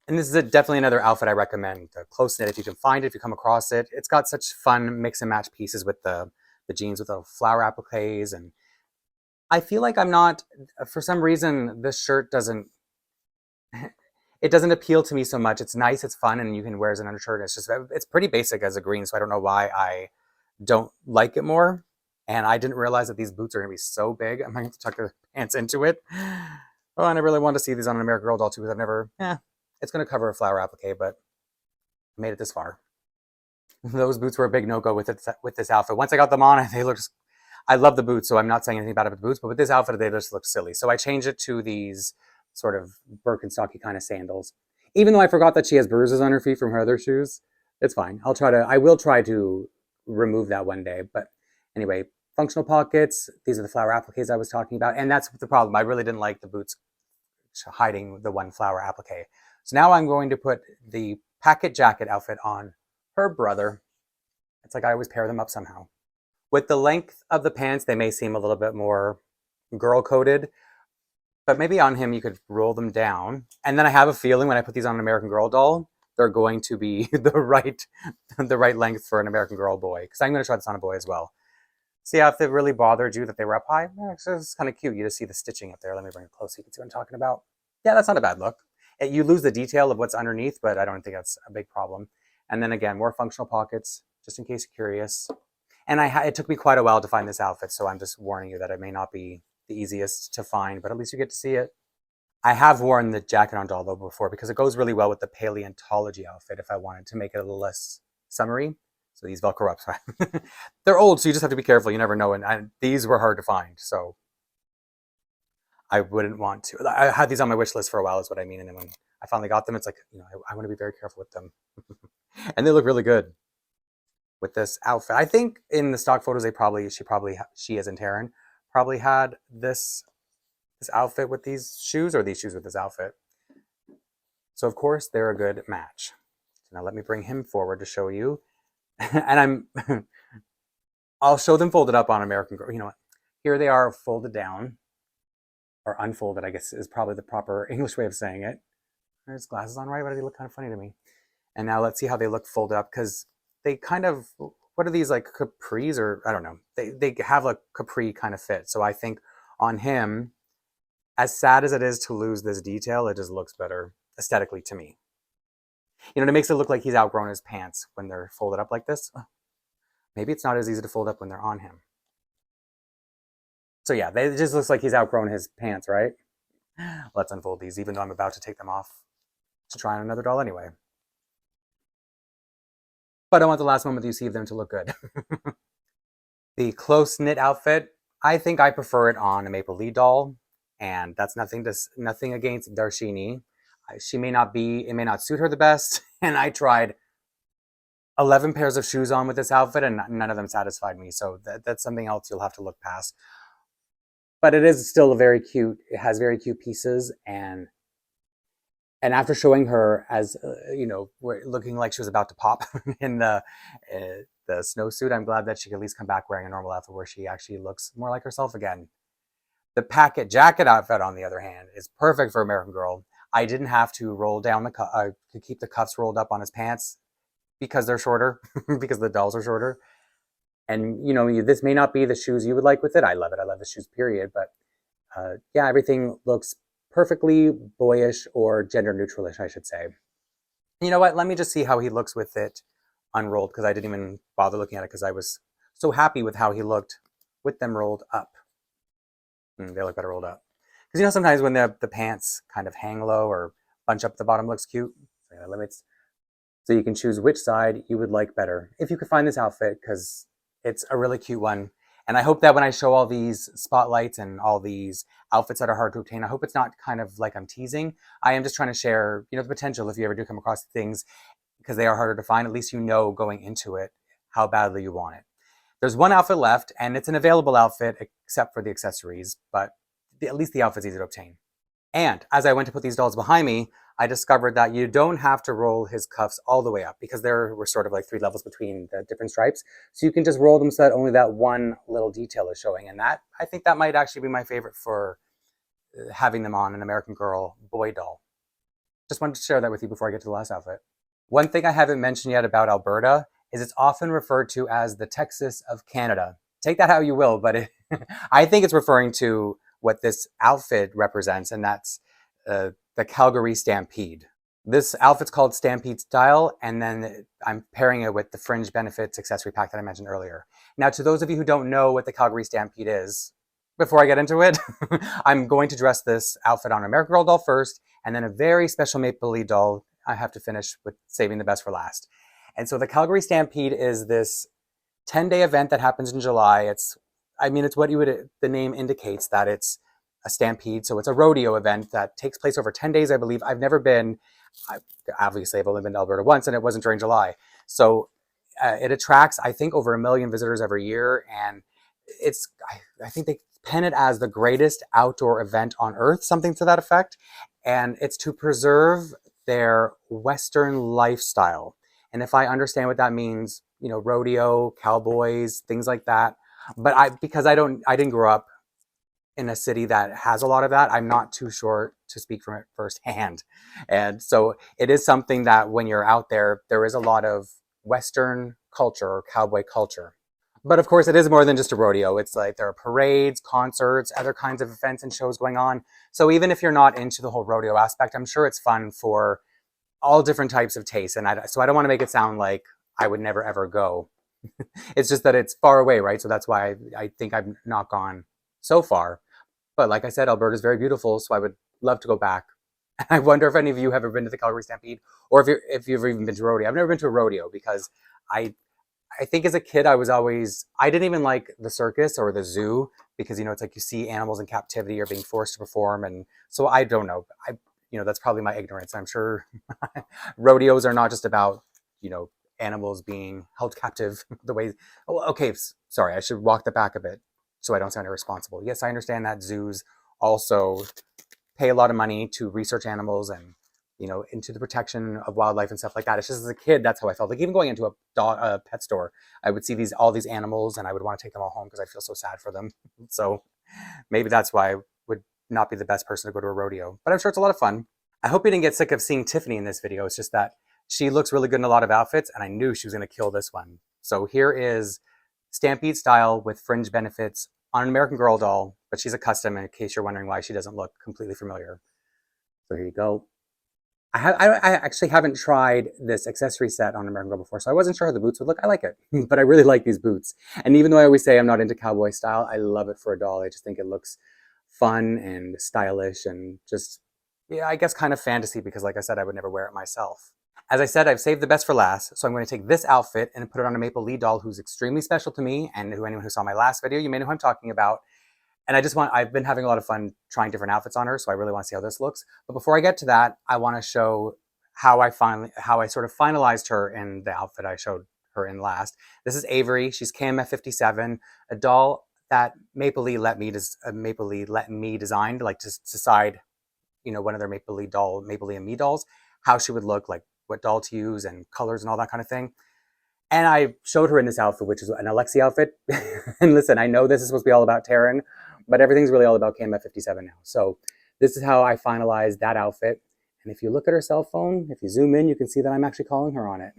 And this is definitely another outfit I recommend. The close knit, if you can find it, if you come across it. It's got such fun mix and match pieces with the jeans with the flower appliques. And I feel like I'm not, for some reason, this shirt doesn't, it doesn't appeal to me so much. It's nice, it's fun, and you can wear as an undershirt. It's pretty basic as a green, so I don't know why I don't like it more. And I didn't realize that these boots are going to be so big. I might have to tuck the pants into it. Oh, and I really want to see these on an American Girl doll too, because it's going to cover a flower applique, but I made it this far. Those boots were a big no-go with this outfit. Once I got them on, I love the boots, so I'm not saying anything bad about the boots, but with this outfit, they just look silly. So I changed it to these sort of Birkenstocky kind of sandals. Even though I forgot that she has bruises on her feet from her other shoes, it's fine. I will try to remove that one day. But anyway, functional pockets. These are the flower appliques I was talking about. And that's the problem. I really didn't like the boots hiding the one flower applique. So now I'm going to put the Packet Jacket outfit on her brother. It's like I always pair them up somehow. With the length of the pants, they may seem a little bit more girl-coded, but maybe on him you could roll them down. And then I have a feeling when I put these on an American Girl doll, they're going to be the right length for an American Girl boy, because I'm going to try this on a boy as well. See how if it really bothered you that they were up high? It's kind of cute. You just see the stitching up there. Let me bring it close so you can see what I'm talking about. Yeah, that's not a bad look. You lose the detail of what's underneath, but I don't think that's a big problem. And then again, more functional pockets, just in case you're curious. And it took me quite a while to find this outfit, so I'm just warning you that it may not be the easiest to find, but at least you get to see it. I have worn the jacket on doll though before because it goes really well with the paleontology outfit if I wanted to make it a little less summery. So these Velcro ups, they're old, so you just have to be careful. You never know, and these were hard to find, so I wouldn't want to. I had these on my wish list for a while is what I mean, and then when I finally got them, it's like, I want to be very careful with them. And they look really good with this outfit. I think in the stock photos, she as in Taryn, probably had this outfit with these shoes, or these shoes with this outfit. So of course they're a good match. So now let me bring him forward to show you. And I'll show them folded up on American Girl. You know what? Here they are folded down, or unfolded, I guess is probably the proper English way of saying it. There's glasses on, right? Why do they look kind of funny to me? And now let's see how they look folded up, because they kind of, what are these, like capris, or I don't know. They have a capri kind of fit. So I think on him, as sad as it is to lose this detail, it just looks better aesthetically to me. It makes it look like he's outgrown his pants when they're folded up like this. Maybe it's not as easy to fold up when they're on him. So yeah, it just looks like he's outgrown his pants, right? Let's unfold these, even though I'm about to take them off to try on another doll anyway. But I want the last moment you see them to look good. The close-knit outfit, I think I prefer it on a Maplelea doll, and that's nothing against Darshini. It may not suit her the best, and I tried 11 pairs of shoes on with this outfit, and none of them satisfied me, so that's something else you'll have to look past. but it is still very cute. It has very cute pieces, and after showing her as looking like she was about to pop in the snowsuit, I'm glad that she could at least come back wearing a normal outfit where she actually looks more like herself again. The packet jacket outfit, on the other hand, is perfect for American Girl. I didn't have to roll down to keep the cuffs rolled up on his pants because they're shorter, because the dolls are shorter. And this may not be the shoes you would like with it. I love it. I love the shoes, period. But yeah, everything looks perfectly boyish or gender neutralish, I should say. You know what? Let me just see how he looks with it unrolled, because I didn't even bother looking at it because I was so happy with how he looked with them rolled up. They look better rolled up. Because sometimes when the pants kind of hang low or bunch up at the bottom, looks cute. So yeah, limits. So you can choose which side you would like better if you could find this outfit, because it's a really cute one. And I hope that when I show all these spotlights and all these outfits that are hard to obtain, I hope it's not kind of like I'm teasing. I am just trying to share, the potential if you ever do come across things, because they are harder to find. At least going into it how badly you want it. There's one outfit left, and it's an available outfit except for the accessories, but at least the outfit's easy to obtain. And as I went to put these dolls behind me, I discovered that you don't have to roll his cuffs all the way up, because there were sort of like 3 levels between the different stripes. So you can just roll them so that only that one little detail is showing. And I think that might actually be my favorite for having them on an American Girl boy doll. Just wanted to share that with you before I get to the last outfit. One thing I haven't mentioned yet about Alberta is it's often referred to as the Texas of Canada. Take that how you will, but I think it's referring to what this outfit represents, and that's the Calgary Stampede. This outfit's called Stampede Style, and then I'm pairing it with the Fringe Benefits accessory pack that I mentioned earlier. Now, to those of you who don't know what the Calgary Stampede is, before I get into it, I'm going to dress this outfit on an American Girl doll first, and then a very special Maplelea doll I have to finish with, saving the best for last. And so the Calgary Stampede is this 10-day event that happens in July. It's what the name indicates, that it's a stampede. So it's a rodeo event that takes place over 10 days, I believe. I've never been. Obviously, I've only been to Alberta once, and it wasn't during July. So it attracts, I think, over 1 million visitors every year. And I think they pen it as the greatest outdoor event on earth, something to that effect. And it's to preserve their Western lifestyle. And if I understand what that means, rodeo, cowboys, things like that. But because I didn't grow up in a city that has a lot of that, I'm not too sure to speak from it firsthand. And so it is something that when you're out there, there is a lot of Western culture or cowboy culture. But of course, it is more than just a rodeo. It's like there are parades, concerts, other kinds of events and shows going on. So even if you're not into the whole rodeo aspect, I'm sure it's fun for all different types of tastes. And so I don't want to make it sound like I would never ever go. It's just that it's far away, right? So that's why I think I've not gone so far. But like I said, Alberta is very beautiful, so I would love to go back. I wonder if any of you have ever been to the Calgary Stampede, or if you've even been to a rodeo. I've never been to a rodeo because I think as a kid I didn't even like the circus or the zoo, because it's like you see animals in captivity or being forced to perform, and so I don't know. That's probably my ignorance. I'm sure rodeos are not just about animals being held captive the way. Oh, okay, sorry, I should walk that back a bit so I don't sound irresponsible. Yes, I understand that zoos also pay a lot of money to research animals and into the protection of wildlife and stuff like that. It's just as a kid, that's how I felt. Like even going into a pet store, I would see all these animals and I would want to take them all home because I feel so sad for them. So maybe that's why I would not be the best person to go to a rodeo, but I'm sure it's a lot of fun. I hope you didn't get sick of seeing Tiffany in this video. It's just that she looks really good in a lot of outfits, and I knew she was going to kill this one. So here is Stampede Style with Fringe Benefits on an American Girl doll, but she's a custom in case you're wondering why she doesn't look completely familiar. So here you go. I actually haven't tried this accessory set on American Girl before, so I wasn't sure how the boots would look. I like it, but I really like these boots. And even though I always say I'm not into cowboy style, I love it for a doll. I just think it looks fun and stylish and just, yeah, I guess kind of fantasy, because like I said, I would never wear it myself. As I said, I've saved the best for last, so I'm going to take this outfit and put it on a Maplelea doll who's extremely special to me, and anyone who saw my last video, you may know who I'm talking about. And I've been having a lot of fun trying different outfits on her, so I really want to see how this looks. But before I get to that, I want to show how I sort of finalized her in the outfit I showed her in last. This is Avery. She's KMF 57, a doll that Maplelea let me design, like to decide, you know, one of their Maplelea and me dolls, how she would look, like what doll to use and colors and all that kind of thing. And I showed her in this outfit, which is an Alexi outfit. And listen, I know this is supposed to be all about Taran, but everything's really all about KMF 57 now. So this is how I finalized that outfit. And if you look at her cell phone, if you zoom in, you can see that I'm actually calling her on it.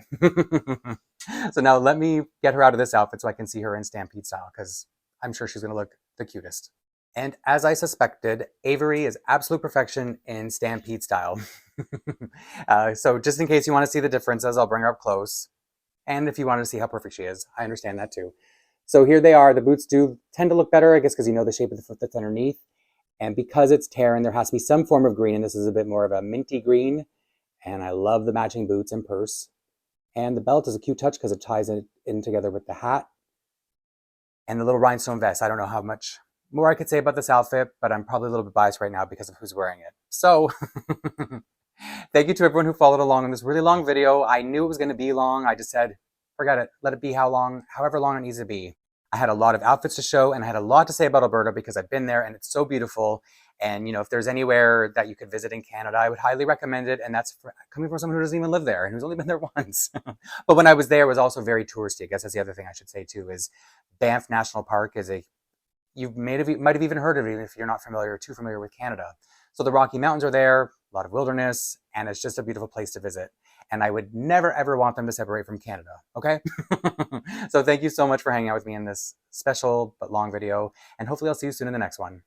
So now let me get her out of this outfit so I can see her in Stampede Style, because I'm sure she's going to look the cutest. And as I suspected, Avery is absolute perfection in Stampede Style. So just in case you want to see the differences, I'll bring her up close. And if you wanted to see how perfect she is, I understand that too. So here they are. The boots do tend to look better, I guess, because you know the shape of the foot that's underneath. And because it's Taran, there has to be some form of green, and this is a bit more of a minty green. And I love the matching boots and purse. And the belt is a cute touch because it ties it in together with the hat. And the little rhinestone vest. I don't know how much more I could say about this outfit, but I'm probably a little bit biased right now because of who's wearing it. So thank you to everyone who followed along in this really long video. I knew it was going to be long. I just said, forget it. Let it be however long it needs to be. I had a lot of outfits to show, and I had a lot to say about Alberta because I've been there and it's so beautiful. And, you know, if there's anywhere that you could visit in Canada, I would highly recommend it. And that's coming from someone who doesn't even live there and who's only been there once. But when I was there, it was also very touristy. I guess that's the other thing I should say too, is Banff National Park is you might have even heard of it, even if you're not too familiar with Canada. So the Rocky Mountains are there, a lot of wilderness, and it's just a beautiful place to visit. And I would never, ever want them to separate from Canada, okay? So thank you so much for hanging out with me in this special but long video, and hopefully I'll see you soon in the next one.